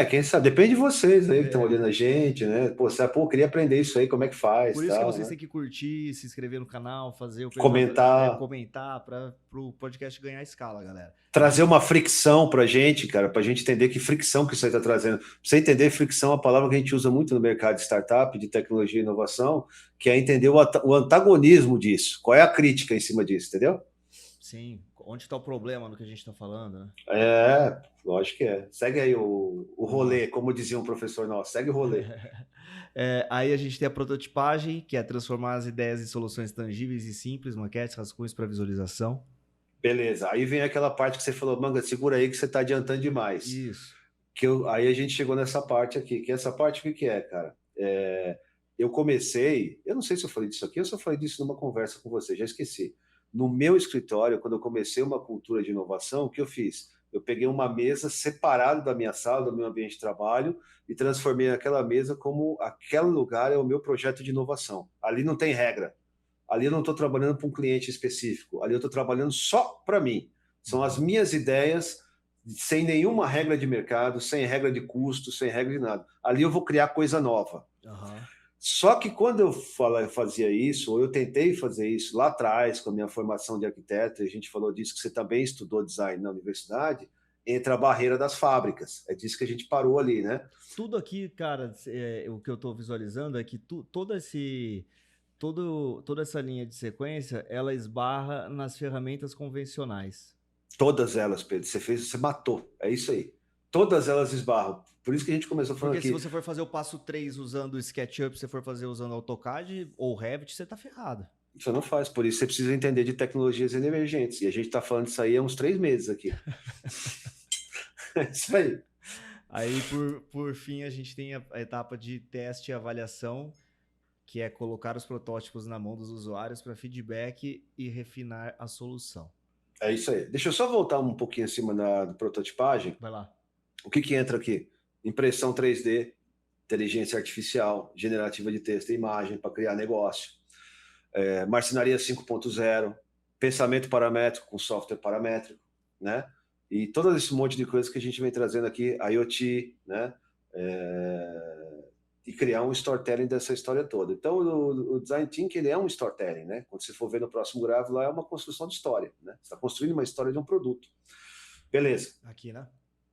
Quem sabe? Depende de vocês aí que estão É, olhando a gente, né? Pô, você, pô, queria aprender isso aí, como é que faz, por isso que tal, vocês né? têm que curtir, se inscrever no canal, fazer o pessoal Comentar. comentar para o podcast ganhar escala, galera. A Trazer gente. uma fricção para a gente, cara, para a gente entender que fricção que isso aí está trazendo. Pra você entender, fricção é uma palavra que a gente usa muito no mercado de startup, de tecnologia e inovação, que é entender o antagonismo disso. Qual é a crítica em cima disso, entendeu? Sim. Onde está o problema no que a gente está falando, né? Lógico que é. Segue aí o Vamos lá. rolê, como dizia um professor nosso, segue o rolê. Aí a gente tem a prototipagem, que é transformar as ideias em soluções tangíveis e simples, maquetes, rascunhos para visualização. Beleza, aí vem aquela parte que você falou, Manga, segura aí que você está adiantando demais. Isso. Aí a gente chegou nessa parte aqui, que essa parte o que é, cara? Eu comecei, eu não sei se eu falei disso aqui, ou se eu falei disso numa conversa com você, já esqueci. No meu escritório, quando eu comecei uma cultura de inovação, o que eu fiz? Eu peguei uma mesa separada da minha sala, do meu ambiente de trabalho, e transformei aquela mesa como aquele lugar é o meu projeto de inovação. Ali não tem regra. Ali eu não estou trabalhando para um cliente específico. Ali eu estou trabalhando só para mim. São as minhas ideias sem nenhuma regra de mercado, sem regra de custo, sem regra de nada. Ali eu vou criar coisa nova. Uhum. Só que quando eu fazia isso, ou eu tentei fazer isso lá atrás, com a minha formação de arquiteto, e a gente falou disso, que você também estudou design na universidade, entra a barreira das fábricas. É disso que a gente parou ali, né? Tudo aqui, cara, o que eu estou visualizando é que toda essa linha de sequência, ela esbarra nas ferramentas convencionais. Todas elas, Pedro, você matou. É isso aí. Todas elas esbarram. Por isso que a gente começou falando Porque se aqui. você for fazer o passo 3 usando o SketchUp, se você for fazer usando AutoCAD ou Revit, você tá ferrado. Você não faz, por isso você precisa entender de tecnologias emergentes. E a gente está falando disso aí há uns 3 meses aqui. É isso aí. Aí, por fim, a gente tem a etapa de teste e avaliação, que é colocar os protótipos na mão dos usuários para feedback e refinar a solução. É isso aí. Deixa eu só voltar um pouquinho acima da prototipagem. Vai lá. O que entra aqui? Impressão 3D, inteligência artificial, generativa de texto e imagem para criar negócio. Marcenaria 5.0, pensamento paramétrico com software paramétrico, né? E todo esse monte de coisas que a gente vem trazendo aqui, IoT, né? E criar um storytelling dessa história toda. Então, o Design Thinking, ele é um storytelling, né? Quando você for ver no próximo gráfico, lá é uma construção de história, né? Você está construindo uma história de um produto. Beleza. Aqui, né?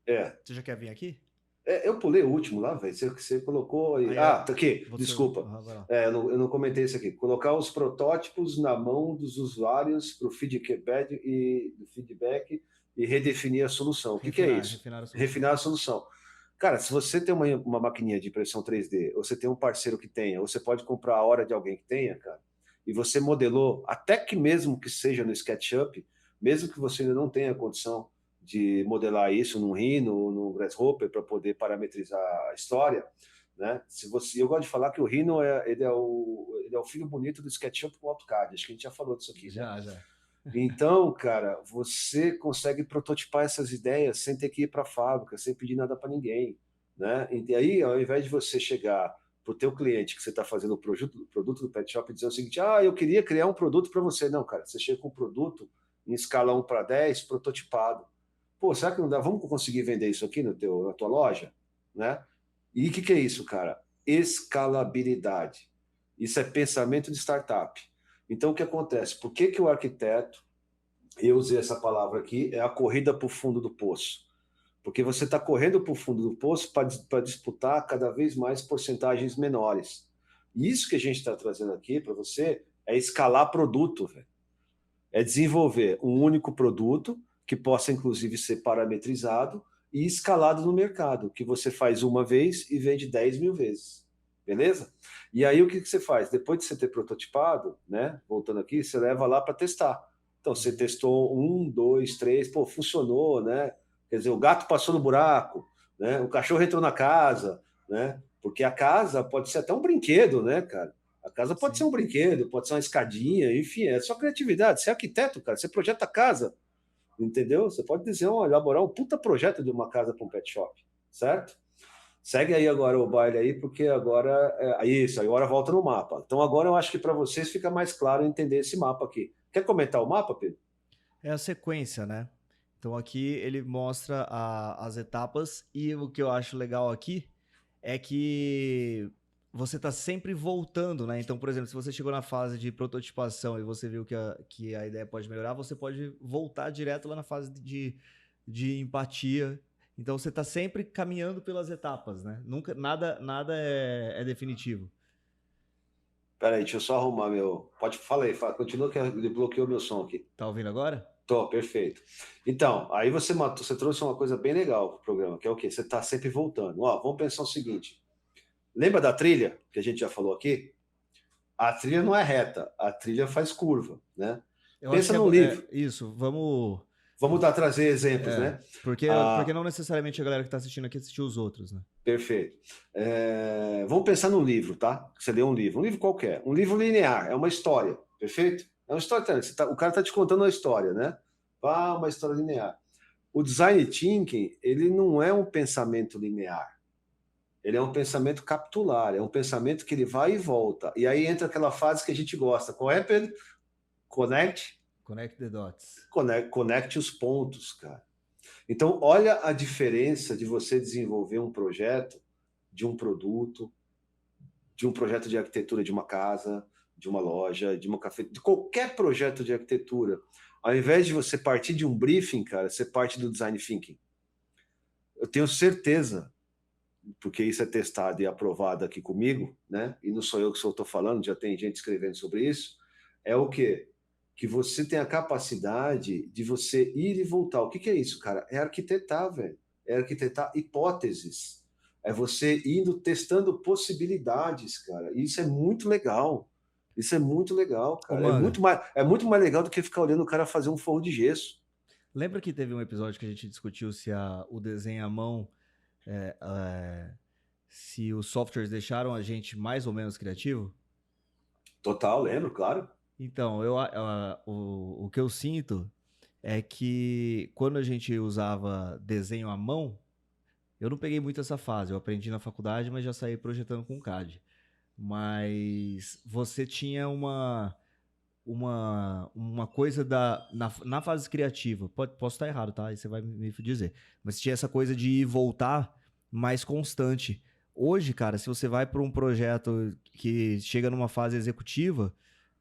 É. Você já quer vir aqui? Eu pulei o último lá, velho. Você colocou aí. Tá aqui. Desculpa. Eu não comentei isso aqui. Colocar os protótipos na mão dos usuários para o feedback e redefinir a solução. O que é isso? Refinar a solução. Cara, se você tem uma maquininha de impressão 3D, ou você tem um parceiro que tenha, ou você pode comprar a hora de alguém que tenha, cara, e você modelou, até que mesmo que seja no SketchUp, mesmo que você ainda não tenha condição de modelar isso num Rhino ou num Grasshopper para poder parametrizar a história, né? Eu gosto de falar que o Rhino ele é o filho bonito do SketchUp com o AutoCAD. Acho que a gente já falou disso aqui, né? Já. Então, cara, você consegue prototipar essas ideias sem ter que ir para a fábrica, sem pedir nada para ninguém, né? E aí, ao invés de você chegar para o teu cliente que você está fazendo o produto do Pet Shop e dizer o seguinte, eu queria criar um produto para você. Não, cara, você chega com um produto em escala 1:10, prototipado. Pô, será que não dá? Vamos conseguir vender isso aqui na tua loja? Né? E o que é isso, cara? Escalabilidade. Isso é pensamento de startup. Então, o que acontece? Por que o arquiteto, eu usei essa palavra aqui, é a corrida para o fundo do poço? Porque você está correndo para o fundo do poço para disputar cada vez mais porcentagens menores. E isso que a gente está trazendo aqui para você é escalar produto, velho. É desenvolver um único produto que possa, inclusive, ser parametrizado e escalado no mercado, que você faz uma vez e vende 10 mil vezes. Beleza? E aí o que você faz? Depois de você ter prototipado, né? Voltando aqui, você leva lá para testar. Então você testou 1, 2, 3, pô, funcionou, né? Quer dizer, o gato passou no buraco, né? O cachorro entrou na casa, né? Porque a casa pode ser até um brinquedo, né, cara? A casa pode ser um brinquedo, pode ser uma escadinha, enfim, é só criatividade. Você é arquiteto, cara, você projeta a casa, entendeu? Você pode elaborar um puta projeto de uma casa para um pet shop, certo? Segue aí agora o baile aí, porque agora isso, agora volta no mapa. Então agora eu acho que para vocês fica mais claro entender esse mapa aqui. Quer comentar o mapa, Pedro? É a sequência, né? Então aqui ele mostra as etapas e o que eu acho legal aqui é que você está sempre voltando, né? Então, por exemplo, se você chegou na fase de prototipação e você viu que a ideia pode melhorar, você pode voltar direto lá na fase de empatia. Então você está sempre caminhando pelas etapas, né? Nunca, nada é definitivo. Peraí, deixa eu só arrumar meu. Falar aí, continua que ele bloqueou meu som aqui. Tá ouvindo agora? Tô, perfeito. Então, aí você trouxe uma coisa bem legal pro programa, que é o quê? Você está sempre voltando. Ó, vamos pensar o seguinte. Lembra da trilha que a gente já falou aqui? A trilha não é reta, a trilha faz curva, né? Eu acho Pensa que num livro. isso. Vamos Trazer exemplos, né? Porque não necessariamente a galera que está assistindo aqui assistiu os outros, né? Perfeito. Vamos pensar num livro, tá? Você lê um livro qualquer. Um livro linear, é uma história, perfeito? É uma história, o cara está te contando uma história, né? Uma história linear. O design thinking, ele não é um pensamento linear. Ele é um pensamento capitular, é um pensamento que ele vai e volta. E aí entra aquela fase que a gente gosta. Qual é, Pedro? Connect the dots. Conecte os pontos, cara. Então, olha a diferença de você desenvolver um projeto de um produto, de um projeto de arquitetura de uma casa, de uma loja, de uma cafeteria, de qualquer projeto de arquitetura. Ao invés de você partir de um briefing, cara, você parte do design thinking. Eu tenho certeza, porque isso é testado e aprovado aqui comigo, né? E não sou eu que só estou falando, já tem gente escrevendo sobre isso. É o quê? Que você tem a capacidade de você ir e voltar. O que é isso, cara? É arquitetar, velho. É arquitetar hipóteses. É você indo testando possibilidades, cara. E isso é muito legal. Isso é muito legal, cara. É muito mais legal do que ficar olhando o cara fazer um forro de gesso. Lembra que teve um episódio que a gente discutiu se o desenho à mão, se os softwares deixaram a gente mais ou menos criativo? Total, lembro, claro. Então, o que eu sinto é que quando a gente usava desenho à mão, eu não peguei muito essa fase. Eu aprendi na faculdade, mas já saí projetando com CAD. Mas você tinha uma coisa na fase criativa. Posso estar errado, tá? Aí você vai me dizer. Mas tinha essa coisa de ir voltar mais constante. Hoje, cara, se você vai para um projeto que chega numa fase executiva,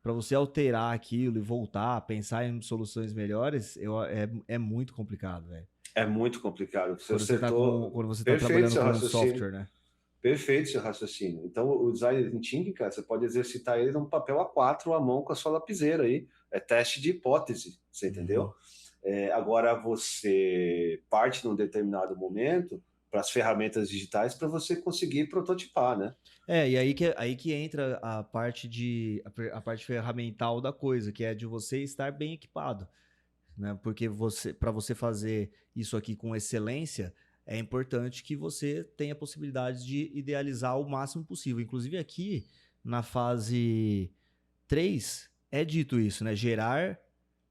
para você alterar aquilo e voltar, pensar em soluções melhores, é muito complicado, velho. É muito complicado. Quando você tá trabalhando com um software, né? Perfeito seu raciocínio. Então, o design thinking, cara, você pode exercitar ele num papel A4 à mão com a sua lapiseira aí. É teste de hipótese, você entendeu? Agora, você parte num determinado momento para as ferramentas digitais para você conseguir prototipar, né? E aí que entra a parte ferramental da coisa, que é de você estar bem equipado, né? Porque para você fazer isso aqui com excelência, é importante que você tenha a possibilidade de idealizar o máximo possível. Inclusive aqui, na fase 3, é dito isso, né? Gerar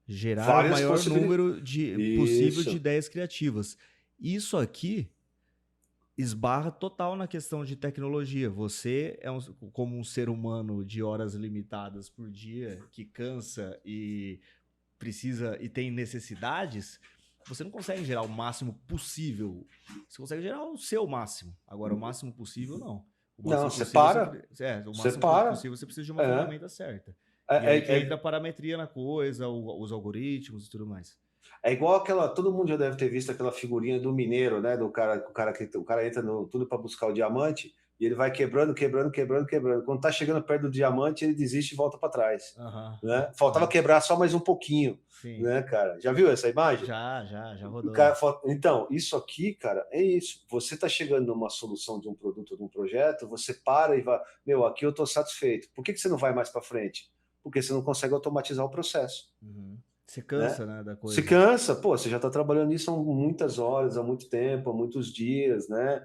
o Várias maior número possível de Isso. ideias criativas. Isso aqui esbarra total na questão de tecnologia. Você como um ser humano de horas limitadas por dia, que cansa e precisa e tem necessidades, você não consegue gerar o máximo possível. Você consegue gerar o seu máximo. Agora, o máximo possível, não. O Não, máximo você possível, para. o Você máximo para. possível você precisa de uma É. ferramenta certa. E É, aí que é, entra a é, parametria na coisa, os algoritmos e tudo mais. é igual aquela. Todo mundo já deve ter visto aquela figurinha do mineiro, né? O cara entra no tudo para buscar o diamante e ele vai quebrando, quebrando, quebrando, quebrando. Quando tá chegando perto do diamante, ele desiste e volta para trás. Aham. Né? Faltava quebrar só mais um pouquinho, Sim. né, cara? Já viu essa imagem? Já O rodou. cara fala, então, isso aqui, cara, é isso. Você está chegando numa solução de um produto ou de um projeto, você para e vai, meu, aqui eu estou satisfeito. Por que você não vai mais para frente? Porque você não consegue automatizar o processo. Uhum. Você Né? cansa, né, da Se coisa. cansa, pô, você já está trabalhando nisso há muitas horas, há muito tempo, há muitos dias, né?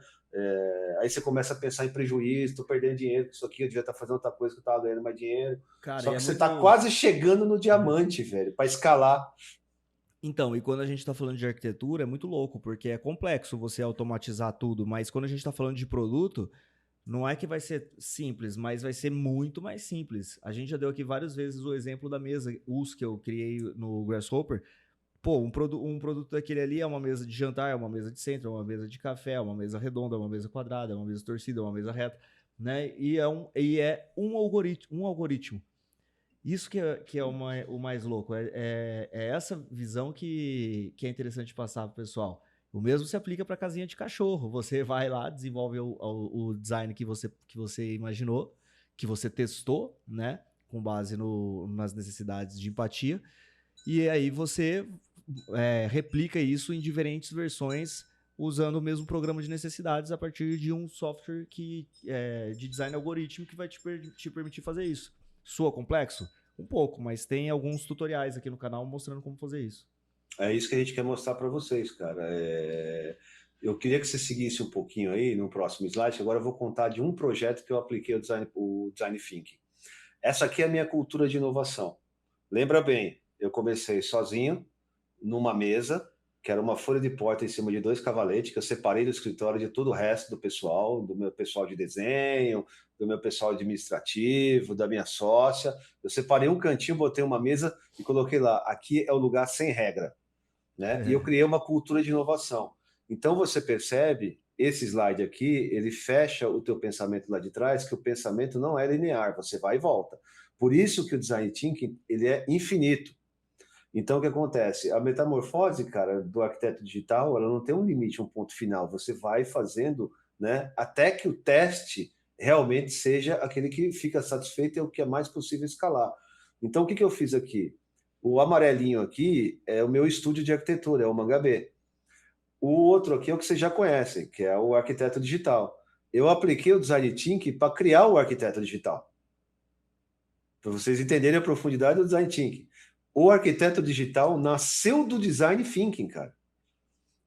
Aí você começa a pensar em prejuízo, estou perdendo dinheiro com isso aqui, eu devia estar fazendo outra coisa que eu estava ganhando mais dinheiro. Cara, Só e é que você está muito. quase chegando no diamante, velho, para escalar. Então, e quando a gente está falando de arquitetura, é muito louco, porque é complexo você automatizar tudo, mas quando a gente está falando de produto, não é que vai ser simples, mas vai ser muito mais simples. A gente já deu aqui várias vezes o exemplo da mesa US que eu criei no Grasshopper. Pô, um produto daquele ali é uma mesa de jantar, é uma mesa de centro, é uma mesa de café, é uma mesa redonda, é uma mesa quadrada, é uma mesa torcida, é uma mesa reta, né? E é um algoritmo. Isso que é o mais louco. É essa visão que é interessante passar para o pessoal. O mesmo se aplica para casinha de cachorro. Você vai lá, desenvolve o design que você imaginou, que você testou, né? Com base nas necessidades de empatia. E aí você replica isso em diferentes versões usando o mesmo programa de necessidades a partir de um software de design algorítmico que vai te permitir fazer isso. Soa complexo? Um pouco, mas tem alguns tutoriais aqui no canal mostrando como fazer isso. É isso que a gente quer mostrar para vocês, cara. Eu queria que você seguisse um pouquinho aí no próximo slide. Agora eu vou contar de um projeto que eu apliquei o design thinking. Essa aqui é a minha cultura de inovação. Lembra bem, eu comecei sozinho, numa mesa, que era uma folha de porta em cima de 2 cavaletes, que eu separei do escritório de todo o resto do pessoal, do meu pessoal de desenho, do meu pessoal administrativo, da minha sócia. Eu separei um cantinho, botei uma mesa e coloquei lá, aqui é o lugar sem regra. Né? E eu criei uma cultura de inovação. Então você percebe, esse slide aqui, ele fecha o teu pensamento lá de trás, que o pensamento não é linear, você vai e volta. Por isso que o design thinking, ele é infinito. Então o que acontece? A metamorfose, cara, do arquiteto digital, ela não tem um limite, um ponto final. Você vai fazendo, né, até que o teste realmente seja aquele que fica satisfeito e é o que é mais possível escalar. Então o que eu fiz aqui? O amarelinho aqui é o meu estúdio de arquitetura, é o Mangabê. O outro aqui é o que vocês já conhecem, que é o arquiteto digital. Eu apliquei o design thinking para criar o arquiteto digital. Para vocês entenderem a profundidade do design thinking. O arquiteto digital nasceu do design thinking, cara.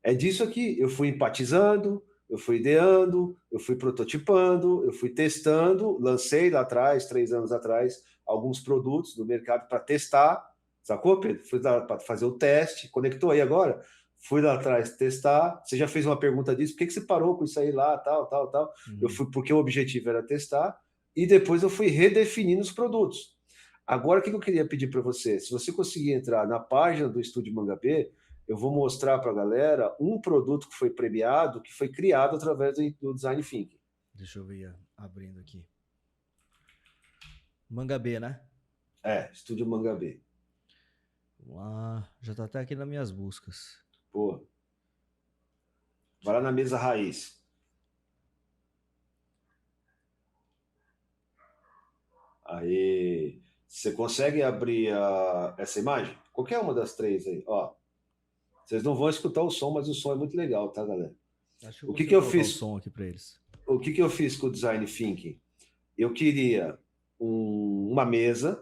É disso aqui. Eu fui empatizando, eu fui ideando, eu fui prototipando, eu fui testando, lancei lá atrás, 3 anos atrás, alguns produtos no mercado para testar. Sacou, Pedro? Fui lá para fazer o teste, conectou aí agora? Fui lá atrás testar. Você já fez uma pergunta disso? Por que você parou com isso aí lá, tal, tal, tal? Eu fui porque o objetivo era testar e depois eu fui redefinindo os produtos. Agora, o que eu queria pedir para você? Se você conseguir entrar na página do Estúdio Mangabê, eu vou mostrar para a galera um produto que foi premiado, que foi criado através do Design Thinking. Deixa eu ver abrindo aqui. Mangabê, né? Estúdio Mangabê. Vamos lá. Já tá até aqui nas minhas buscas. Pô. Vai lá na mesa raiz. Aí. Você consegue abrir essa imagem? Qualquer uma das 3 aí, ó. Vocês não vão escutar o som, mas o som é muito legal, tá, galera? Acho que eu O consigo que eu colocar fiz? o som aqui para eles. O que eu fiz com o Design Thinking? Eu queria uma mesa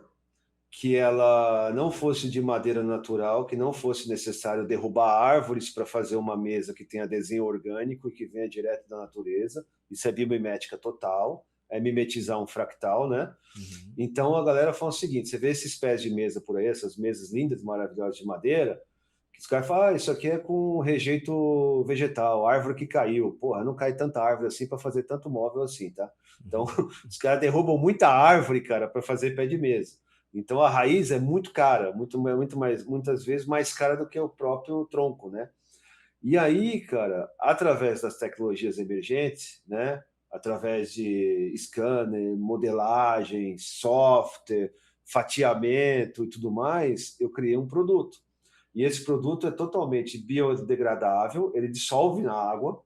que ela não fosse de madeira natural, que não fosse necessário derrubar árvores para fazer uma mesa que tenha desenho orgânico e que venha direto da natureza. Isso é biomimética total, é mimetizar um fractal, né? Uhum. Então a galera fala o seguinte: você vê esses pés de mesa por aí, essas mesas lindas, maravilhosas de madeira, que os caras falam, isso aqui é com rejeito vegetal, árvore que caiu. Porra, não cai tanta árvore assim para fazer tanto móvel assim, tá? Então, os caras derrubam muita árvore, cara, para fazer pé de mesa. Então, a raiz é muito cara, muito mais, muitas vezes mais cara do que o próprio tronco, né? E aí, cara, através das tecnologias emergentes, né? Através de scanner, modelagem, software, fatiamento e tudo mais, eu criei um produto. E esse produto é totalmente biodegradável, ele dissolve na água,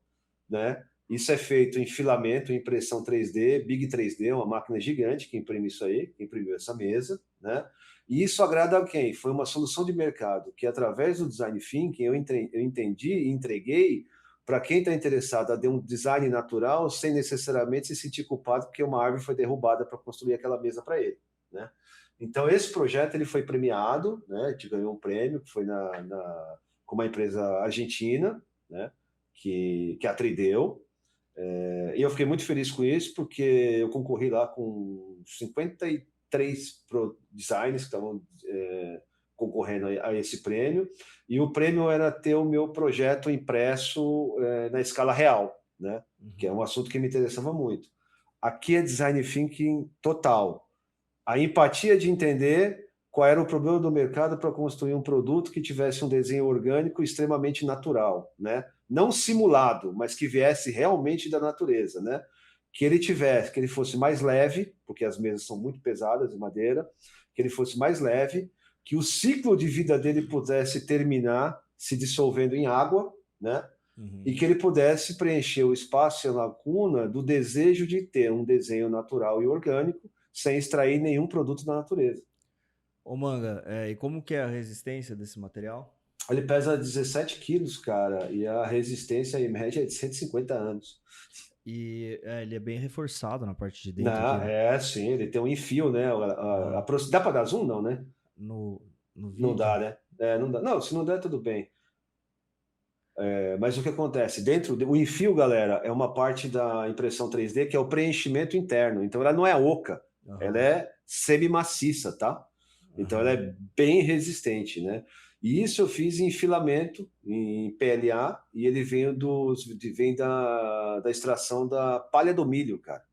né? Isso é feito em filamento, impressão 3D, Big 3D, uma máquina gigante que imprime isso aí, que imprimiu essa mesa, né? E isso agrada a quem? Foi uma solução de mercado que, através do design thinking, eu entendi e entreguei para quem está interessado a ter um design natural sem necessariamente se sentir culpado porque uma árvore foi derrubada para construir aquela mesa para ele, né? Então, esse projeto ele foi premiado, né? A gente ganhou um prêmio, que foi com uma empresa argentina, né? Que a Trideu. E eu fiquei muito feliz com isso, porque eu concorri lá com 53 designers que estavam concorrendo a esse prêmio, e o prêmio era ter o meu projeto impresso na escala real, né? Que é um assunto que me interessava muito. Aqui é design thinking total. A empatia de entender qual era o problema do mercado para construir um produto que tivesse um desenho orgânico extremamente natural, né? Não simulado, mas que viesse realmente da natureza, né? Que ele fosse mais leve, porque as mesas são muito pesadas de madeira, que ele fosse mais leve, que o ciclo de vida dele pudesse terminar se dissolvendo em água, né? Uhum. E que ele pudesse preencher o espaço e a lacuna do desejo de ter um desenho natural e orgânico sem extrair nenhum produto da natureza. Ô Manga, e como que é a resistência desse material? Ele pesa 17 quilos, cara, e a resistência em média é de 150 anos. E ele é bem reforçado na parte de dentro aqui, Não, né? sim, ele tem um enfio, né? Dá para dar zoom? Não, né? No, no Não vídeo? dá, né? Não dá. Não, se não der, tudo bem. Mas o que acontece? O enfio, galera, é uma parte da impressão 3D que é o preenchimento interno. Então ela não é oca, ela é semi-maciça, tá? Então ela é bem resistente, né? E isso eu fiz em filamento, em PLA, e ele vem da extração da palha do milho, cara.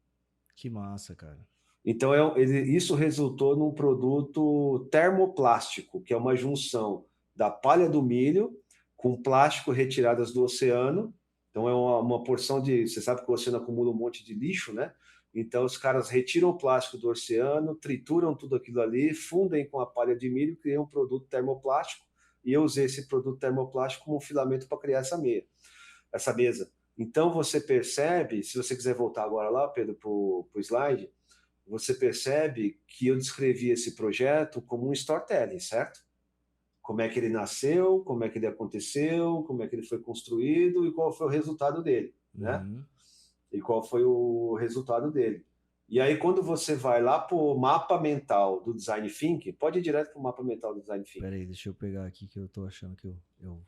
Que massa, cara. Então isso resultou num produto termoplástico, que é uma junção da palha do milho com plástico retiradas do oceano. Então é uma porção de... Você sabe que o oceano acumula um monte de lixo, né? Então os caras retiram o plástico do oceano, trituram tudo aquilo ali, fundem com a palha de milho, criam um produto termoplástico. E eu usei esse produto termoplástico como filamento para criar essa mesa. Então você percebe, se você quiser voltar agora lá, Pedro, para o slide, você percebe que eu descrevi esse projeto como um storytelling, certo? Como é que ele nasceu, como é que ele aconteceu, como é que ele foi construído e qual foi o resultado dele, né? E qual foi o resultado dele. E aí, quando você vai lá para o mapa mental do Design Thinking, pode ir direto para o mapa mental do Design Thinking. Peraí, deixa eu pegar aqui que eu tô achando que eu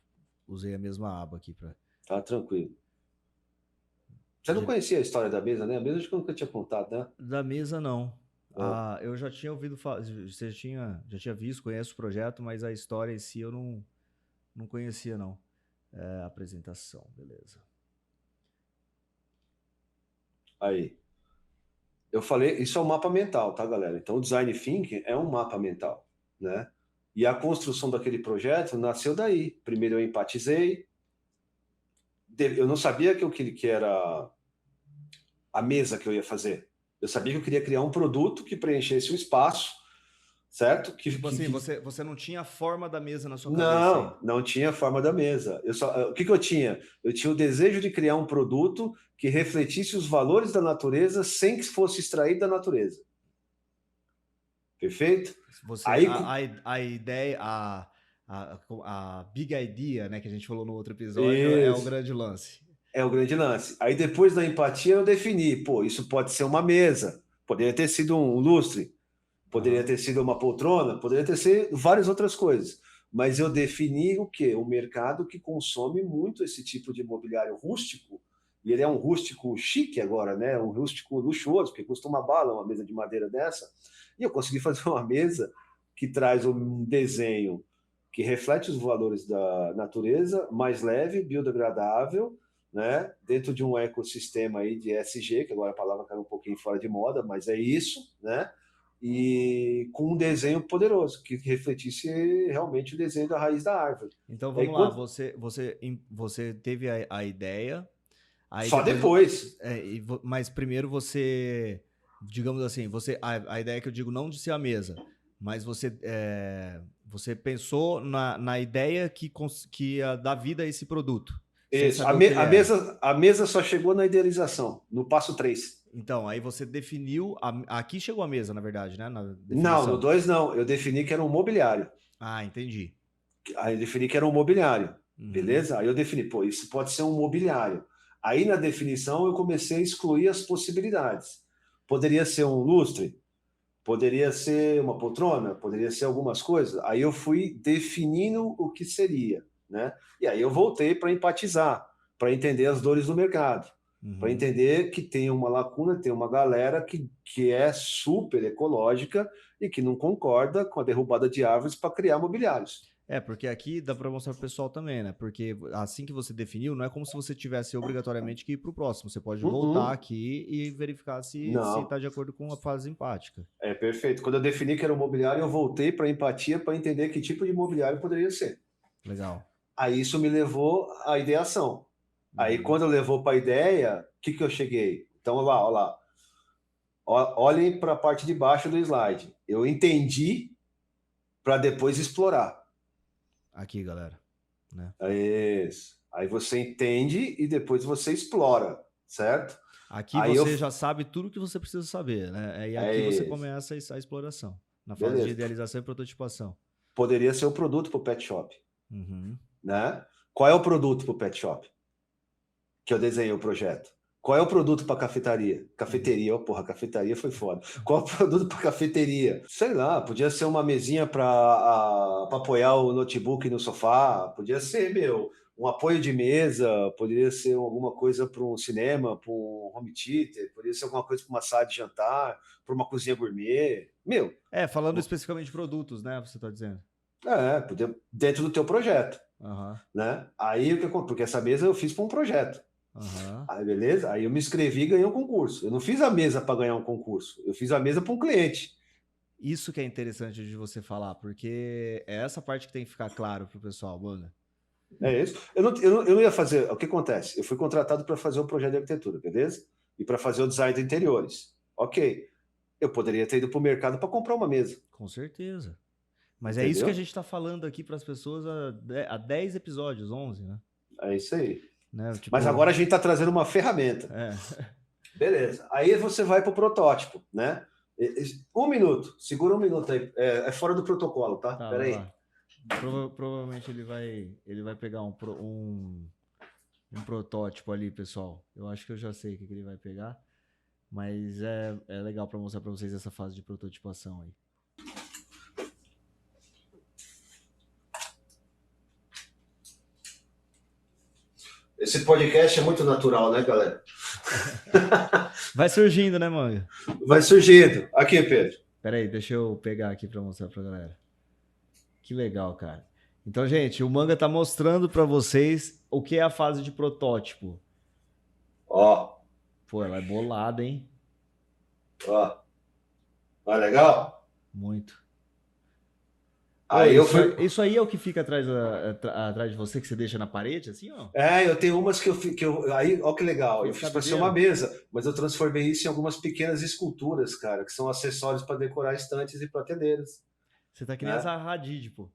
usei a mesma aba aqui para. Tá tranquilo. Você não conhecia a história da mesa, né? A mesa eu nunca tinha contado, né? Da mesa, não. Eu já tinha ouvido falar, você já tinha visto, conheço o projeto, mas a história em si eu não conhecia, não. Apresentação, beleza. Aí. Eu falei, isso é um mapa mental, tá, galera? Então, o Design Thinking é um mapa mental, né? E a construção daquele projeto nasceu daí. Primeiro eu empatizei, eu não sabia que era a mesa que eu ia fazer. Eu sabia que eu queria criar um produto que preenchesse o espaço, certo? Tipo assim, você não tinha a forma da mesa na sua cabeça ainda. Não tinha forma da mesa. O que eu tinha? Eu tinha o desejo de criar um produto que refletisse os valores da natureza sem que fosse extraído da natureza. Perfeito? Aí, a ideia, a big idea, né, que a gente falou no outro episódio, é o grande lance. É o grande lance. Aí depois da empatia eu defini, pô, isso pode ser uma mesa, poderia ter sido um lustre, Poderia ter sido uma poltrona, poderia ter sido várias outras coisas. Mas eu defini o quê? O mercado que consome muito esse tipo de mobiliário rústico, e ele é um rústico chique agora, né? Um rústico luxuoso, porque custa uma bala uma mesa de madeira dessa. E eu consegui fazer uma mesa que traz um desenho que reflete os valores da natureza, mais leve, biodegradável, né? Dentro de um ecossistema aí de ESG, que agora a palavra caiu um pouquinho fora de moda, mas é isso, né? E com um desenho poderoso, que refletisse realmente o desenho da raiz da árvore. Então vamos lá, você teve a ideia, aí só depois. Mas primeiro você, digamos assim, a ideia que eu digo não de ser a mesa, mas você pensou na ideia que ia dar vida a esse produto. Isso, a mesa só chegou na idealização, no passo 3. Então, aí você definiu. Aqui chegou a mesa, na verdade, né? Não, no 2 não. Eu defini que era um mobiliário. Ah, entendi. Aí eu defini que era um mobiliário. Beleza? Aí eu defini, isso pode ser um mobiliário. Aí na definição eu comecei a excluir as possibilidades. Poderia ser um lustre, poderia ser uma poltrona, poderia ser algumas coisas. Aí eu fui definindo o que seria, né? E aí eu voltei para empatizar, para entender as dores do mercado. Para entender que tem uma lacuna, tem uma galera que é super ecológica e que não concorda com a derrubada de árvores para criar mobiliários. Porque aqui dá para mostrar para o pessoal também, né? Porque assim que você definiu, não é como se você tivesse obrigatoriamente que ir para o próximo. Você pode voltar aqui e verificar se está de acordo com a fase empática. É perfeito. Quando eu defini que era um mobiliário, eu voltei para a empatia para entender que tipo de mobiliário poderia ser. Legal. Aí isso me levou à ideação. Aí, quando eu levou para a ideia, o que eu cheguei? Então, olha lá. Olhem para a parte de baixo do slide. Eu entendi para depois explorar. Aqui, galera. Né? Isso. Aí você entende e depois você explora, certo? Aqui aí você já sabe tudo que você precisa saber, né? E aqui você começa a exploração. Na fase de idealização e prototipação. Poderia ser o produto para o pet shop. Né? Qual é o produto para o pet shop? Que eu desenhei o projeto. Qual é o produto para cafeteria? Cafeteria, cafeteria foi foda. Qual é o produto para cafeteria? Sei lá, podia ser uma mesinha para apoiar o notebook no sofá, podia ser, um apoio de mesa, poderia ser alguma coisa para um cinema, para um home theater, poderia ser alguma coisa para uma sala de jantar, para uma cozinha gourmet. Falando especificamente de produtos, né? Você está dizendo. Podia, dentro do teu projeto. Né? Aí, porque essa mesa eu fiz para um projeto. Aí, beleza? Aí eu me inscrevi e ganhei um concurso. Eu não fiz a mesa para ganhar um concurso, eu fiz a mesa para um cliente. Isso que é interessante de você falar, porque é essa parte que tem que ficar claro para o pessoal, mano. É isso. Eu não ia fazer. O que acontece? Eu fui contratado para fazer o projeto de arquitetura, beleza? E para fazer o design de interiores. Ok. Eu poderia ter ido para o mercado para comprar uma mesa. Com certeza. Mas entendeu? É isso que a gente está falando aqui para as pessoas há 10 episódios, 11, né? É isso aí. Né? Tipo... Mas agora a gente está trazendo uma ferramenta. Beleza. Aí você vai para o protótipo, né? 1 minuto. Segura 1 minuto aí. É fora do protocolo, tá? Peraí. Provavelmente ele vai pegar um protótipo ali, pessoal. Eu acho que eu já sei o que ele vai pegar. Mas é legal para mostrar para vocês essa fase de prototipação aí. Esse podcast é muito natural, né, galera? Vai surgindo, né, Manga? Vai surgindo. Aqui, Pedro. Peraí, deixa eu pegar aqui para mostrar para a galera. Que legal, cara. Então, gente, o Manga tá mostrando para vocês o que é a fase de protótipo. Pô, ela é bolada, hein? Legal? Muito. Aí isso aí é o que fica atrás de você, que você deixa na parede, assim, ó? Eu tenho umas que eu aí, ó que legal, eu fiz para ser uma mesa, mas eu transformei isso em algumas pequenas esculturas, cara, que são acessórios para decorar estantes e prateleras. Você tá que nem essa Hadid, pô.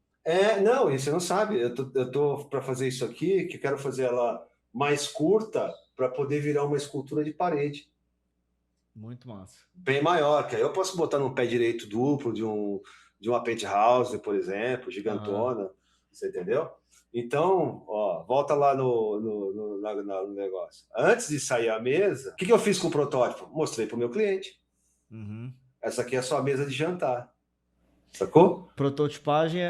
Não, e você não sabe, eu tô para fazer isso aqui, que eu quero fazer ela mais curta para poder virar uma escultura de parede. Muito massa. Bem maior, que aí eu posso botar num pé direito duplo de uma penthouse, por exemplo, gigantona, você entendeu? Então, volta lá no negócio. Antes de sair a mesa, o que eu fiz com o protótipo? Mostrei para o meu cliente. essa aqui é a sua mesa de jantar. Sacou? Prototipagem,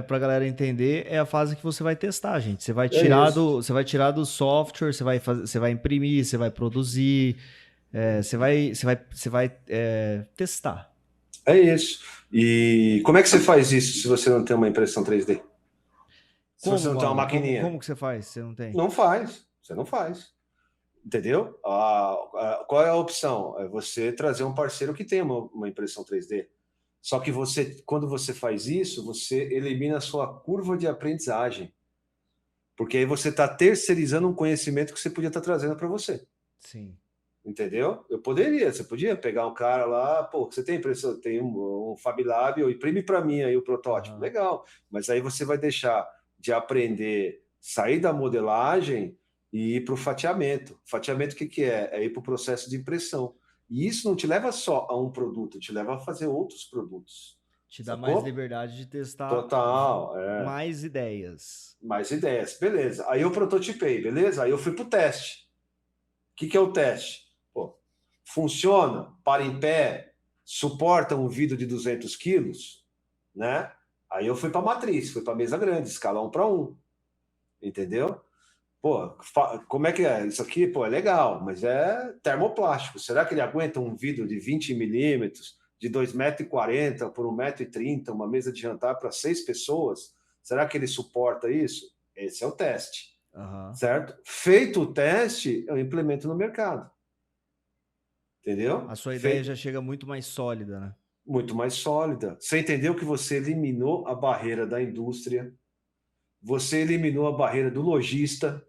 para a galera entender, é a fase que você vai testar, gente. Você vai É tirar isso. você vai tirar do software, você vai imprimir, você vai produzir, você vai testar. É isso. E como é que você faz isso se você não tem uma impressão 3D? Se você Como, não tem uma mano? maquininha? Como que você faz? Você não tem? Não faz. Você não faz. Entendeu? Qual é a opção? É você trazer um parceiro que tenha uma impressão 3D. Só que você, quando você faz isso, você elimina a sua curva de aprendizagem. Porque aí você está terceirizando um conhecimento que você podia estar trazendo para você. Sim. Entendeu? Você podia pegar um cara lá, pô, você tem impressão, tem um FabLab, imprime para mim aí o protótipo. Uhum. Legal. Mas aí você vai deixar de aprender, sair da modelagem e ir para o fatiamento. Fatiamento, o que é? É ir para o processo de impressão. E isso não te leva só a um produto, te leva a fazer outros produtos. Te dá mais Sacou? liberdade de testar Total, mais ideias. mais ideias. Beleza. Aí eu prototipei, beleza? Aí eu fui para o teste. O que é o teste? Pô, funciona, para em pé, suporta um vidro de 200 quilos, né? Aí eu fui para a matriz, fui para a mesa grande, escala 1 para 1, entendeu? Pô, como é que é? Isso aqui, pô, é legal, mas é termoplástico. Será que ele aguenta um vidro de 20 milímetros, de 2,40 m por 1,30 m, uma mesa de jantar para 6 pessoas? Será que ele suporta isso? Esse é o teste, Uhum. certo? Feito o teste, eu implemento no mercado. Entendeu? A sua ideia Feito já chega muito mais sólida, né? muito mais sólida. Você entendeu que você eliminou a barreira da indústria, você eliminou a barreira do lojista,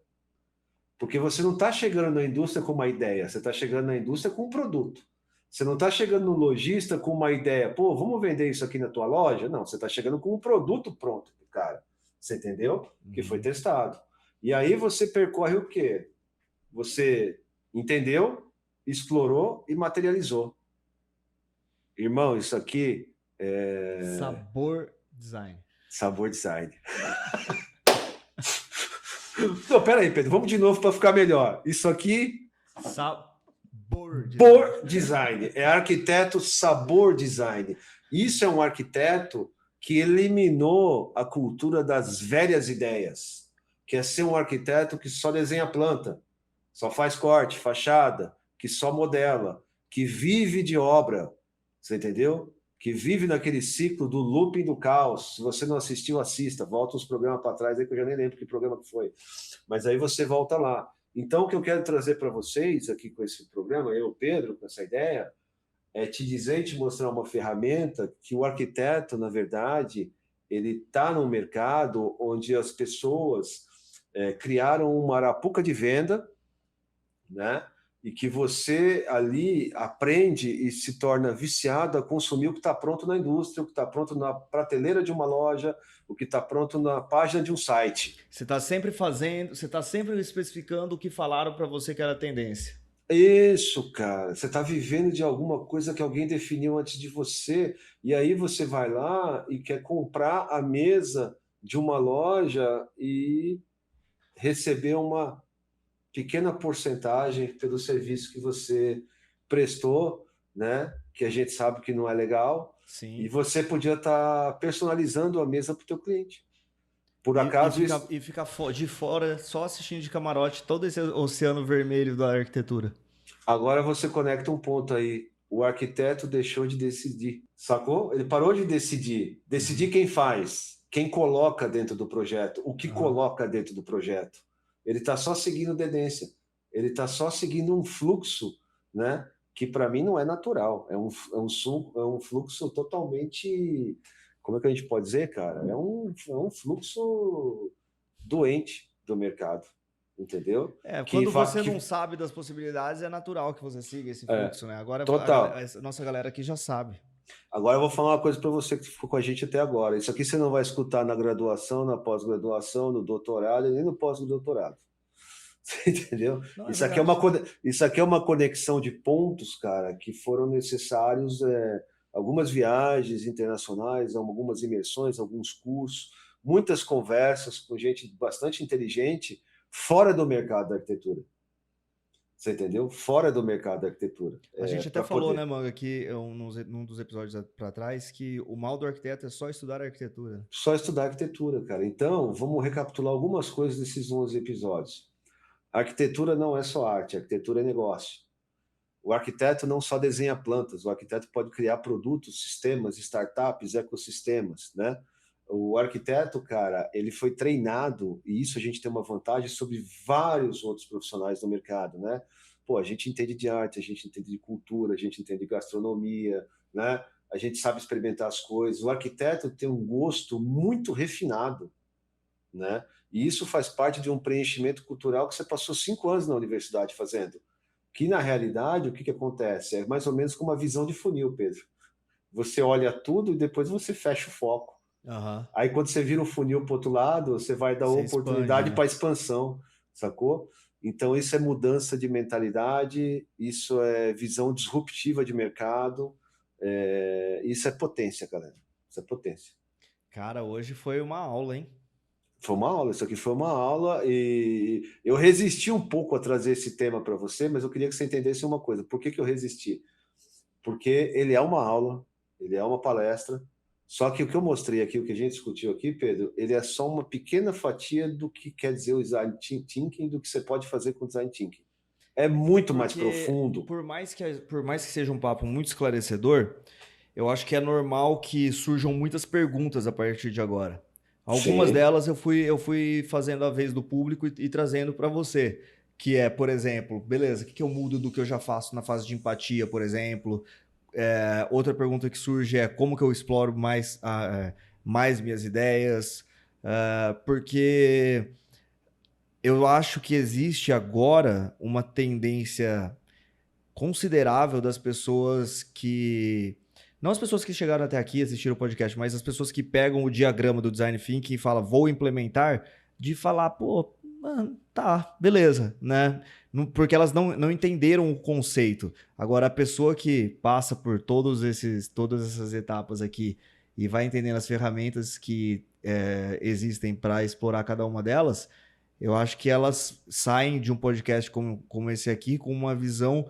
porque você não está chegando na indústria com uma ideia, você está chegando na indústria com um produto. Você não está chegando no lojista com uma ideia, pô, vamos vender isso aqui na tua loja? Não, você está chegando com um produto pronto, cara. Você entendeu? Que foi testado. E aí você percorre o quê? Você entendeu, explorou e materializou. Irmão, isso aqui é Sabor design. sabor design. Não, peraí, Pedro, vamos de novo para ficar melhor. Isso aqui, Sabor sabor design. design. É arquiteto sabor design. Isso é um arquiteto que eliminou a cultura das velhas ideias, que é ser um arquiteto que só desenha planta, só faz corte, fachada, que só modela, que vive de obra. Você entendeu? Que vive naquele ciclo do looping do caos. Se você não assistiu, assista. Volta uns programas para trás aí que eu já nem lembro que programa que foi. Mas aí você volta lá. Então, o que eu quero trazer para vocês aqui com esse programa, eu, Pedro, com essa ideia, é te dizer e te mostrar uma ferramenta que o arquiteto, na verdade, ele está no mercado onde as pessoas criaram uma arapuca de venda, né? E que você ali aprende e se torna viciado a consumir o que está pronto na indústria, o que está pronto na prateleira de uma loja, o que está pronto na página de um site. Você está sempre fazendo, você está sempre especificando o que falaram para você que era a tendência. Isso, cara. Você está vivendo de alguma coisa que alguém definiu antes de você, e aí você vai lá e quer comprar a mesa de uma loja e receber uma pequena porcentagem pelo serviço que você prestou, né? Que a gente sabe que não é legal. Sim. E você podia estar personalizando a mesa para o teu cliente. Por acaso isso... E ficar de fora só assistindo de camarote todo esse oceano vermelho da arquitetura. Agora você conecta um ponto aí. O arquiteto deixou de decidir, sacou? Ele parou de decidir. Decidir quem faz, quem coloca dentro do projeto, o que coloca dentro do projeto. Ele está só seguindo tendência. Ele está só seguindo um fluxo, né? Que para mim não é natural. É um fluxo totalmente. Como é que a gente pode dizer, cara? É um fluxo doente do mercado. Entendeu? Quando você não sabe das possibilidades, é natural que você siga esse fluxo, né? Agora a nossa galera aqui já sabe. Agora eu vou falar uma coisa para você que ficou com a gente até agora. Isso aqui você não vai escutar na graduação, na pós-graduação, no doutorado, nem no pós-doutorado. Você entendeu? Não, Isso aqui é uma conexão de pontos, cara, que foram necessários algumas viagens internacionais, algumas imersões, alguns cursos, muitas conversas com gente bastante inteligente fora do mercado da arquitetura. Você entendeu? Fora do mercado da arquitetura. A gente até falou, né, Manga, que num dos episódios para trás, que o mal do arquiteto é só estudar arquitetura. Só estudar arquitetura, cara. Então, vamos recapitular algumas coisas desses 11 episódios. A arquitetura não é só arte, a arquitetura é negócio. O arquiteto não só desenha plantas, o arquiteto pode criar produtos, sistemas, startups, ecossistemas, né? O arquiteto, cara, ele foi treinado, e isso a gente tem uma vantagem sobre vários outros profissionais do mercado, né? Pô, a gente entende de arte, a gente entende de cultura, a gente entende de gastronomia, né? A gente sabe experimentar as coisas. O arquiteto tem um gosto muito refinado, né? E isso faz parte de um preenchimento cultural que você passou 5 anos na universidade fazendo. Que na realidade, o que acontece? É mais ou menos como uma visão de funil, Pedro. Você olha tudo e depois você fecha o foco. Uhum. Aí quando você vira o funil para o outro lado, você vai dar Você oportunidade expande, né? para expansão, sacou? Então isso é mudança de mentalidade, isso é visão disruptiva de mercado, isso é potência, galera. Isso é potência. Cara, hoje foi uma aula, hein? Foi uma aula, isso aqui foi uma aula e eu resisti um pouco a trazer esse tema para você, mas eu queria que você entendesse uma coisa. Por que eu resisti? Porque ele é uma aula, ele é uma palestra, só que o que eu mostrei aqui, o que a gente discutiu aqui, Pedro, ele é só uma pequena fatia do que quer dizer o design thinking, do que você pode fazer com o design thinking. É É muito mais porque, profundo. por mais que seja um papo muito esclarecedor, eu acho que é normal que surjam muitas perguntas a partir de agora. Algumas Sim, delas eu fui fazendo a vez do público e trazendo para você. Que é, por exemplo, beleza, o que eu mudo do que eu já faço na fase de empatia, por exemplo? Outra pergunta que surge é como que eu exploro mais minhas ideias? Porque eu acho que existe agora uma tendência considerável das pessoas que. Não as pessoas que chegaram até aqui, assistiram o podcast, mas as pessoas que pegam o diagrama do Design Thinking e falam, vou implementar, de falar, pô, mano, tá, beleza, né? Porque elas não entenderam o conceito. Agora, a pessoa que passa por todas essas etapas aqui e vai entendendo as ferramentas que existem para explorar cada uma delas, eu acho que elas saem de um podcast como esse aqui com uma visão.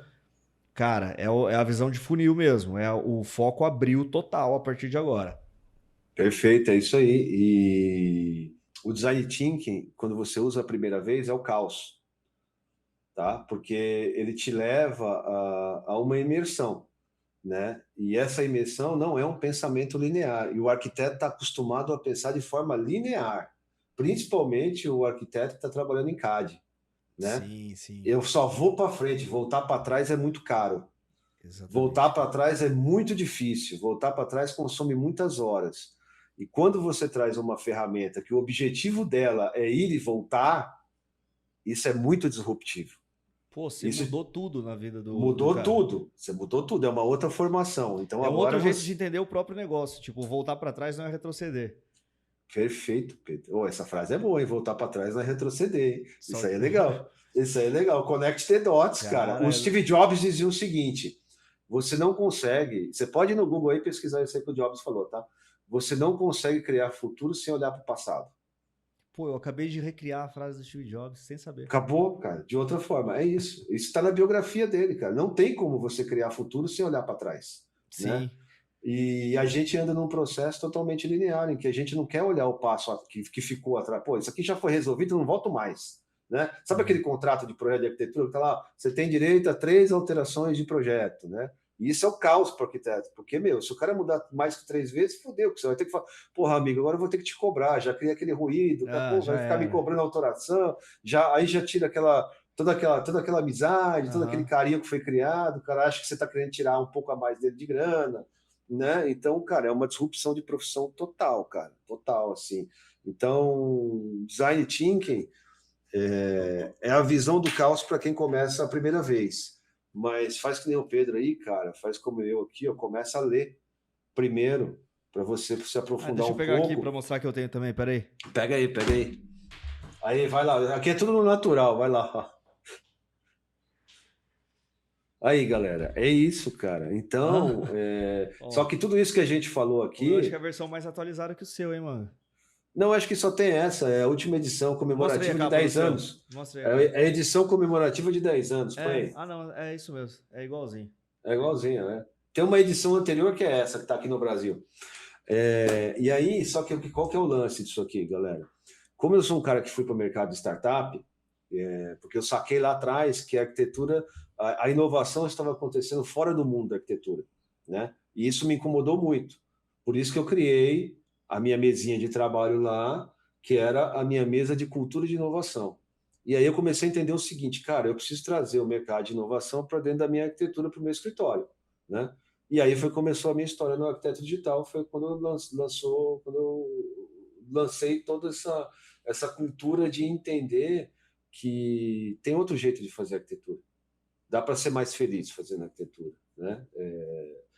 Cara, é a visão de funil mesmo. O foco abriu total a partir de agora. perfeito, é isso aí. E o design thinking, quando você usa a primeira vez, é o caos, tá? Porque ele te leva a uma imersão, né? E essa imersão não é um pensamento linear. E o arquiteto está acostumado a pensar de forma linear, principalmente o arquiteto que está trabalhando em CAD, né? Sim, sim. Eu só vou para frente, voltar para trás é muito caro. Voltar Exatamente. para trás é muito difícil. Voltar para trás consome muitas horas. E quando você traz uma ferramenta que o objetivo dela é ir e voltar, isso é muito disruptivo. Pô, você Isso mudou tudo na vida do mudou cara. tudo. Você mudou tudo. É uma outra formação. Então É um agora outro jeito de você. entender o próprio negócio. Tipo, voltar para trás não é retroceder. Perfeito, Pedro. Oh, essa frase é boa, hein? Voltar para trás não é retroceder, hein? Só... Isso aí é legal. Isso aí é legal. Connect the dots, cara. O Cara, Steve Jobs dizia o seguinte: você não consegue. Você pode ir no Google aí pesquisar isso aí que o Jobs falou, tá? Você não consegue criar futuro sem olhar para o passado. pô, eu acabei de recriar a frase do Steve Jobs sem saber. Acabou, cara. De outra forma, é isso. Isso está na biografia dele, cara. Não tem como você criar futuro sem olhar para trás, né? Sim. E a gente anda num processo totalmente linear, em que a gente não quer olhar o passo que ficou atrás. Pô, isso aqui já foi resolvido, eu não volto mais. Né? Sabe aquele contrato de projeto de arquitetura que está lá? Você tem direito a 3 alterações de projeto, né? E isso é o caos para o arquiteto, porque, meu, se o cara mudar mais que 3 vezes, fodeu, você vai ter que falar, porra, amigo, agora eu vou ter que te cobrar, já cria aquele ruído, pô, Já vai ficar me era. cobrando alteração, aí já tira toda aquela amizade, todo aquele carinho que foi criado, o cara acha que você está querendo tirar um pouco a mais dele de grana, né? Então, cara, é uma disrupção de profissão total, cara, total, assim. Então, design thinking é a visão do caos para quem começa a primeira vez. Mas faz que nem o Pedro aí, cara, faz como eu aqui, ó, começa a ler primeiro, para você se aprofundar Deixa eu um pegar aqui para pouco. mostrar que eu tenho também, peraí. Pega aí, pega aí. Aí, vai lá. Aqui é tudo no natural, vai lá. Aí, galera, é isso, cara. Então, só que tudo isso que a gente falou Eu acho que é aqui, a versão mais atualizada que o seu, hein, mano? Não, acho que só tem essa, é a última edição comemorativa de 10 anos. Mostra É aí. a edição comemorativa de 10 anos, põe aí. Não, é isso mesmo, é igualzinho. É igualzinho, né? Tem uma edição anterior que é essa, que está aqui no Brasil. E aí, só que qual que é o lance disso aqui, galera? Como eu sou um cara que fui para o mercado de startup, porque eu saquei lá atrás que a arquitetura, a inovação estava acontecendo fora do mundo da arquitetura, né? E isso me incomodou muito. Por isso que eu criei a minha mesinha de trabalho lá, que era a minha mesa de cultura de inovação. E aí eu comecei a entender o seguinte, cara, eu preciso trazer o mercado de inovação para dentro da minha arquitetura, para o meu escritório, né? E aí começou a minha história no Arquiteto Digital, foi quando eu lancei toda essa cultura de entender que tem outro jeito de fazer arquitetura. Dá para ser mais feliz fazendo arquitetura, né?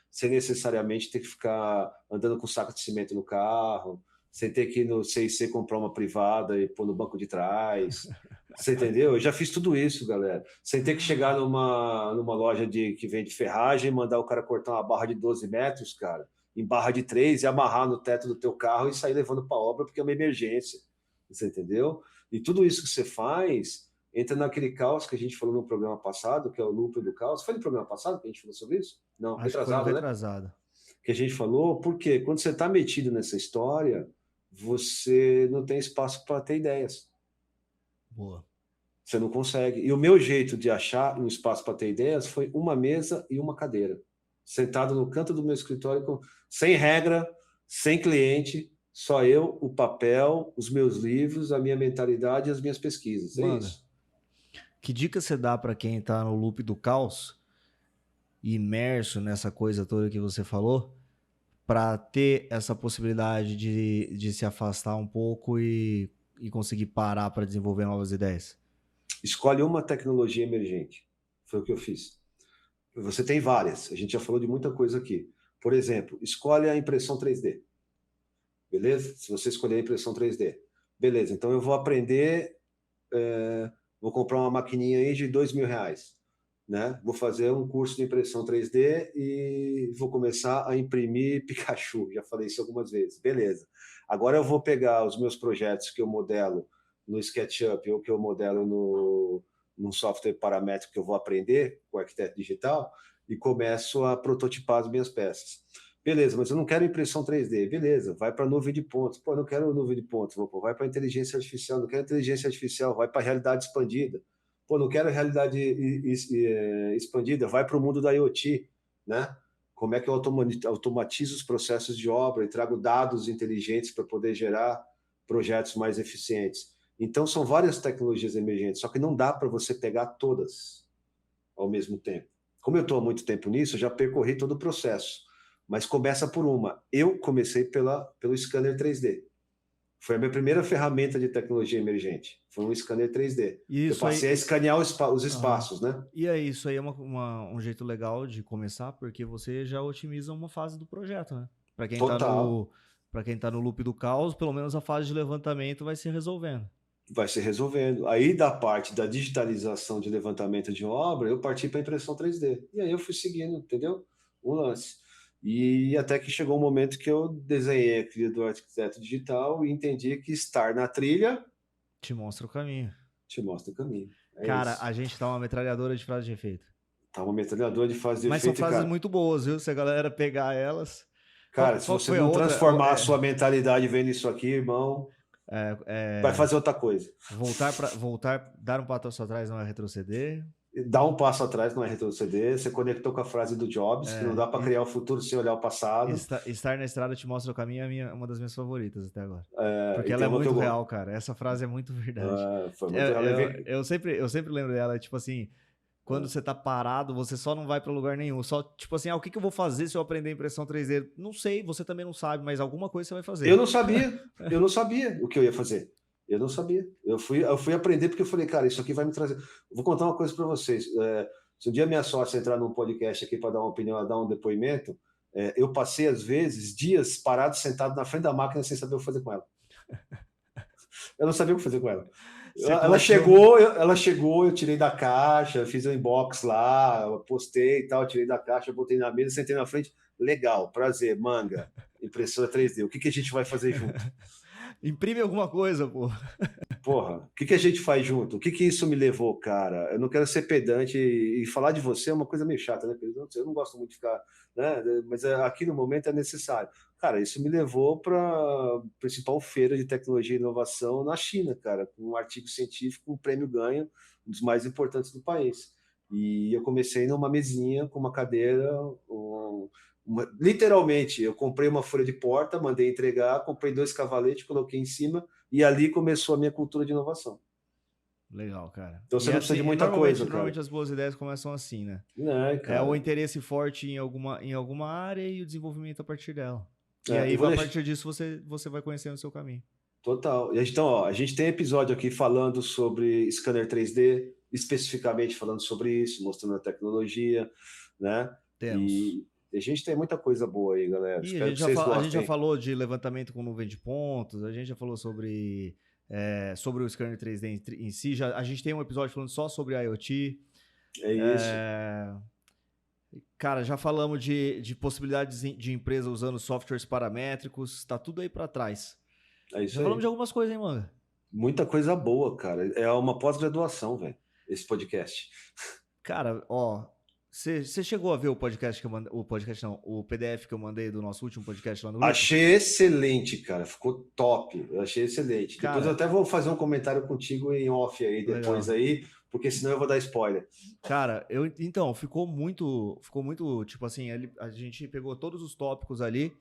Sem necessariamente ter que ficar andando com saco de cimento no carro, sem ter que ir no C&C comprar uma privada e pôr no banco de trás. Você entendeu? Eu já fiz tudo isso, galera. Sem ter que chegar numa loja que vende ferragem, mandar o cara cortar uma barra de 12 metros, cara, em barra de 3 e amarrar no teto do teu carro e sair levando para obra porque é uma emergência. Você entendeu? E tudo isso que você faz entra naquele caos que a gente falou no programa passado, que é o loop do caos. Foi no programa passado que a gente falou sobre isso? Não, retrasado, né? Que a gente falou, porque quando você está metido nessa história, você não tem espaço para ter ideias. Boa. Você não consegue. E o meu jeito de achar um espaço para ter ideias foi uma mesa e uma cadeira. Sentado no canto do meu escritório, sem regra, sem cliente, só eu, o papel, os meus livros, a minha mentalidade e as minhas pesquisas. É isso. Que dica você dá para quem está no loop do caos, imerso nessa coisa toda que você falou, para ter essa possibilidade de se afastar um pouco e conseguir parar para desenvolver novas ideias? Escolhe uma tecnologia emergente. Foi o que eu fiz. Você tem várias. A gente já falou de muita coisa aqui. Por exemplo, escolhe a impressão 3D. Beleza? Se você escolher a impressão 3D. Beleza, então eu vou aprender, vou comprar uma maquininha aí de R$2.000, né? Vou fazer um curso de impressão 3D e vou começar a imprimir Pikachu. Já falei isso algumas vezes. Beleza. Agora eu vou pegar os meus projetos que eu modelo no SketchUp ou que eu modelo num software paramétrico que eu vou aprender com o Arquiteto Digital e começo a prototipar as minhas peças. Beleza, mas eu não quero impressão 3D. Beleza, vai para a nuvem de pontos. Pô, não quero nuvem de pontos. Vai para inteligência artificial. Não quero inteligência artificial. Vai para a realidade expandida. Pô, não quero realidade expandida. Vai para o mundo da IoT, né? Como é que eu automatizo os processos de obra e trago dados inteligentes para poder gerar projetos mais eficientes. Então, são várias tecnologias emergentes, só que não dá para você pegar todas ao mesmo tempo. Como eu estou há muito tempo nisso, eu já percorri todo o processo. Mas começa por uma. Eu comecei pelo scanner 3D. Foi a minha primeira ferramenta de tecnologia emergente. Foi um scanner 3D. Eu passei a escanear os espaços, né? E aí, isso aí é um jeito legal de começar, porque você já otimiza uma fase do projeto, né? Para quem está no loop do caos, pelo menos a fase de levantamento vai se resolvendo. Vai se resolvendo. Aí, da parte da digitalização de levantamento de obra, eu parti para impressão 3D. E aí eu fui seguindo, entendeu? Um lance. E até que chegou um momento que eu desenhei a trilha do Arquiteto Digital e entendi que estar na trilha te mostra o caminho. Te mostra o caminho. Cara, a gente tá uma metralhadora de frases de efeito. Tá uma metralhadora de frases de efeito. Mas são frases muito boas, viu? Se a galera pegar elas. Cara, se você não transformar a sua mentalidade vendo isso aqui, irmão, vai fazer outra coisa. Voltar, dar um passo atrás não é retroceder. Dar um passo atrás não é retroceder. Você conectou com a frase do Jobs, que não dá para criar o futuro sem olhar o passado. Estar na estrada te mostra o caminho é uma das minhas favoritas até agora. Porque ela é muito real, cara. Essa frase é muito verdade. Foi muito real. Eu sempre lembro dela, tipo assim, quando você tá parado, você só não vai para lugar nenhum. Só, tipo assim, o que eu vou fazer se eu aprender impressão 3D? Não sei, você também não sabe, mas alguma coisa você vai fazer. Eu não sabia o que eu ia fazer. Eu não sabia. Eu fui aprender porque eu falei, cara, isso aqui vai me trazer. Vou contar uma coisa para vocês. Se um dia minha sócia entrar num podcast aqui para dar uma opinião, dar um depoimento, eu passei, às vezes, dias parado, sentado na frente da máquina sem saber o que fazer com ela. Eu não sabia o que fazer com ela. Ela chegou, eu tirei da caixa, fiz um inbox lá, postei e tal, tirei da caixa, botei na mesa, sentei na frente. Legal, prazer, manga, impressora 3D. O que a gente vai fazer junto? Imprime alguma coisa, pô. Porra, o que a gente faz junto? O que isso me levou, cara? Eu não quero ser pedante e falar de você é uma coisa meio chata, né, Pedro? Eu não gosto muito de ficar, né? Mas aqui no momento é necessário. Cara, isso me levou para a principal feira de tecnologia e inovação na China, cara, com um artigo científico, um prêmio ganho, um dos mais importantes do país. E eu comecei numa mesinha com uma cadeira, literalmente, eu comprei uma folha de porta, mandei entregar, comprei 2 cavaletes, coloquei em cima e ali começou a minha cultura de inovação. Legal, cara. Então E você não precisa assim, de muita coisa, cara. normalmente as boas ideias começam assim, né? Né, É o cara? interesse forte em alguma área e o desenvolvimento a partir dela. E É, aí, eu vou a deixar. partir disso, você vai conhecendo o seu caminho. Total. Então, ó, a gente tem episódio aqui falando sobre scanner 3D, especificamente falando sobre isso, mostrando a tecnologia, né? Temos. E a gente tem muita coisa boa aí, galera. E Espero que vocês a gente já gostem. falou de levantamento com nuvem de pontos, a gente já falou sobre o scanner 3D em si, a gente tem um episódio falando só sobre IoT. É isso. Cara, já falamos de possibilidades de empresa usando softwares paramétricos, tá tudo aí para trás. É isso Já falamos aí. de algumas coisas, hein, Manga? Muita coisa boa, cara. É uma pós-graduação, velho, esse podcast. Cara, ó, você chegou a ver o podcast que eu mandei, o podcast não, o PDF que eu mandei do nosso último podcast lá no grupo? Achei excelente, cara. Ficou top. Eu achei excelente. Depois eu Cara, até vou fazer um comentário contigo em off aí, depois legal. aí, porque senão eu vou dar spoiler. Cara, então, ficou muito, tipo assim, a gente pegou todos os tópicos ali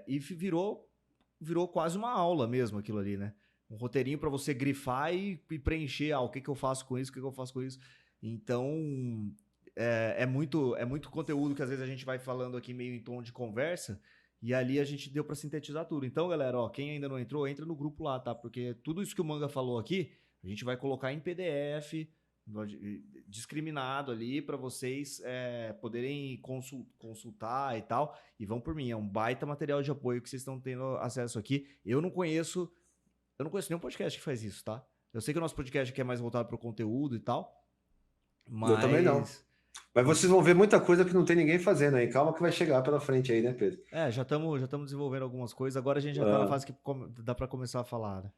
e virou quase uma aula mesmo aquilo ali, né? Um roteirinho para você grifar e preencher, o que que eu faço com isso, o que que eu faço com isso. Então, é muito conteúdo que às vezes a gente vai falando aqui meio em tom de conversa e ali a gente deu para sintetizar tudo. Então, galera, ó, quem ainda não entrou, entra no grupo lá, tá? Porque tudo isso que o Manga falou aqui, a gente vai colocar em PDF discriminado ali para vocês poderem consultar e tal. E vão por mim, é um baita material de apoio que vocês estão tendo acesso aqui. Eu não conheço nenhum podcast que faz isso, tá? Eu sei que o nosso podcast aqui é mais voltado para o conteúdo e tal, Eu também não. Mas vocês vão ver muita coisa que não tem ninguém fazendo aí. Calma que vai chegar pela frente aí, né, Pedro? já estamos desenvolvendo algumas coisas. Agora a gente já tá na fase que dá para começar a falar, né?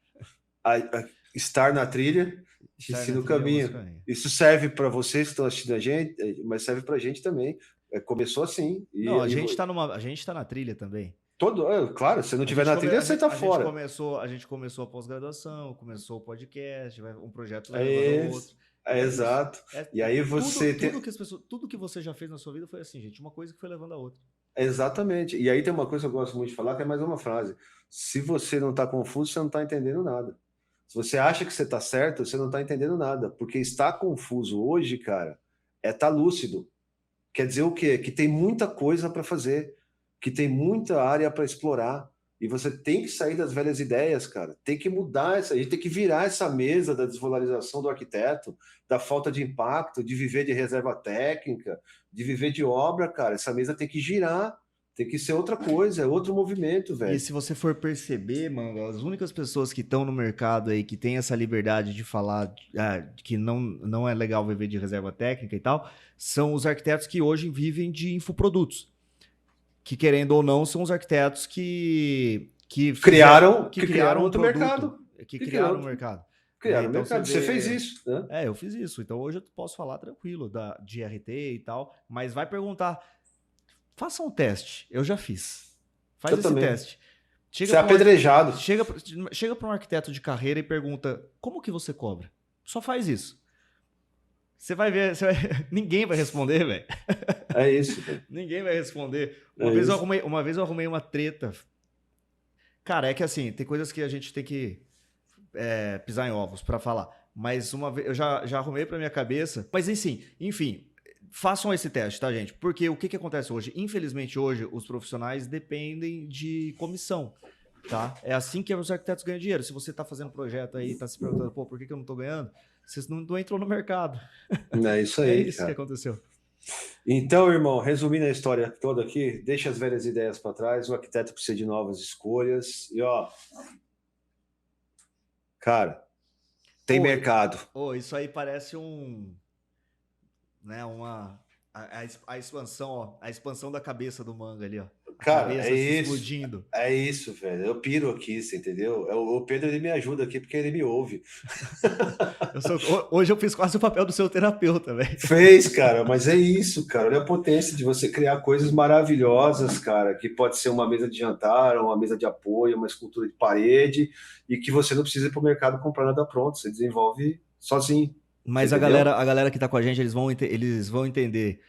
Estar na trilha, ensina o caminho. Isso serve para vocês que estão assistindo a gente, mas serve para a gente também. Começou assim. Não, a gente tá na trilha também. Claro, se não tiver na trilha, você tá fora. A gente começou a pós-graduação, começou o podcast, um projeto levando o outro. Exato. E aí você tudo que você já fez na sua vida foi assim, gente, uma coisa que foi levando a outra. Exatamente. E aí tem uma coisa que eu gosto muito de falar, que é mais uma frase. Se você não está confuso, você não está entendendo nada. Se você acha que você está certo, você não está entendendo nada. Porque estar confuso hoje, cara, é estar lúcido. Quer dizer o quê? Que tem muita coisa para fazer, que tem muita área para explorar. E você tem que sair das velhas ideias, cara. Tem que mudar a gente tem que virar essa mesa da desvalorização do arquiteto, da falta de impacto, de viver de reserva técnica, de viver de obra, cara. Essa mesa tem que girar, tem que ser outra coisa, é outro movimento, velho. E se você for perceber, mano, as únicas pessoas que estão no mercado aí, que tem essa liberdade de falar que não é legal viver de reserva técnica e tal, são os arquitetos que hoje vivem de infoprodutos. Que, querendo ou não, são os arquitetos que criaram outro mercado. Que criaram o mercado. Criaram o mercado. Você fez isso, né? Eu fiz isso. Então hoje eu posso falar tranquilo de RT e tal, mas vai perguntar. Faça um teste. Eu já fiz. Faz esse teste. Você é apedrejado. Chega para um arquiteto de carreira e pergunta: como que você cobra? Só faz isso. Você vai ver, ninguém vai responder, velho. É isso. Ninguém vai responder. Uma vez eu arrumei uma treta. Cara, é que assim, tem coisas que a gente tem que pisar em ovos para falar. Mas uma vez eu já arrumei para minha cabeça. Mas enfim, façam esse teste, tá, gente? Porque o que acontece hoje? Infelizmente, hoje, os profissionais dependem de comissão. Tá? É assim que os arquitetos ganham dinheiro. Se você está fazendo projeto aí e está se perguntando, por que eu não estou ganhando? Vocês não entram no mercado. É isso aí, isso que aconteceu. Então, irmão, resumindo a história toda aqui, deixa as velhas ideias para trás, o arquiteto precisa de novas escolhas. E, cara, tem mercado. Isso aí parece a expansão da cabeça do Manga ali, ó. Cara, cabeça é se isso. explodindo. É isso, velho. Eu piro aqui, você entendeu? O Pedro, ele me ajuda aqui porque ele me ouve. Hoje eu fiz quase o papel do seu terapeuta, velho. Fez, cara, mas é isso, cara. Olha a potência de você criar coisas maravilhosas, cara, que pode ser uma mesa de jantar, uma mesa de apoio, uma escultura de parede, e que você não precisa ir para o mercado comprar nada pronto, você desenvolve sozinho. Mas a galera que tá com a gente, eles vão entender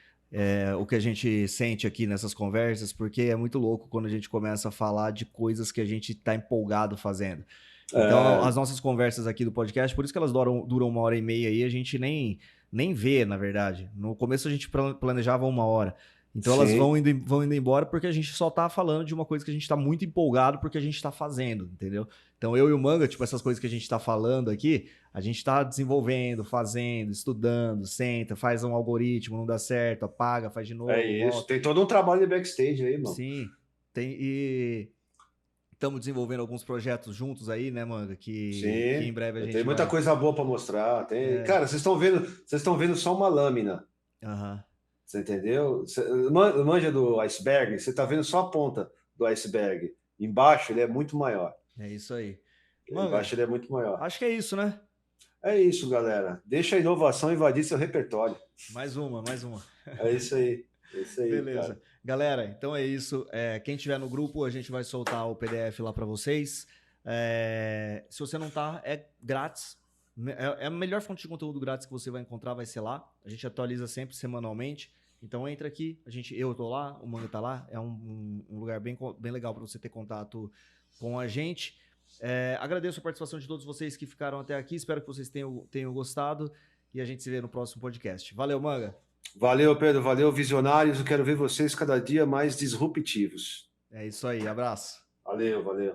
o que a gente sente aqui nessas conversas, porque é muito louco quando a gente começa a falar de coisas que a gente tá empolgado fazendo. Então, as nossas conversas aqui do podcast, por isso que elas duram 1h30 aí, a gente nem vê, na verdade. No começo a gente planejava 1 hora. Então elas vão indo embora porque a gente só tá falando de uma coisa que a gente tá muito empolgado porque a gente tá fazendo, entendeu? Então eu e o Manga, tipo, essas coisas que a gente tá falando aqui, a gente tá desenvolvendo, fazendo, estudando, senta, faz um algoritmo, não dá certo, apaga, faz de novo. É isso, volta. tem todo um trabalho de backstage aí, mano. Sim, e estamos desenvolvendo alguns projetos juntos aí, né, Manga? Que em breve a gente tem muita coisa boa para mostrar. Cara, vocês estão vendo só uma lâmina. Você entendeu? Manja do iceberg, você está vendo só a ponta do iceberg. Embaixo ele é muito maior. É isso aí. Manga, embaixo ele é muito maior. Acho que é isso, né? É isso, galera. Deixa a inovação invadir seu repertório. Mais uma. É isso aí. Beleza. Cara. Galera, então é isso. Quem tiver no grupo, a gente vai soltar o PDF lá para vocês. Se você não tá, é grátis. É a melhor fonte de conteúdo grátis que você vai encontrar, vai ser lá. A gente atualiza sempre, semanalmente. Então entra aqui, eu tô lá, o Manga tá lá. É um lugar bem legal para você ter contato com a gente. Agradeço a participação de todos vocês que ficaram até aqui. Espero que vocês tenham gostado. E a gente se vê no próximo podcast. Valeu, Manga. Valeu, Pedro. Valeu, visionários. Eu quero ver vocês cada dia mais disruptivos. É isso aí. Abraço. Valeu.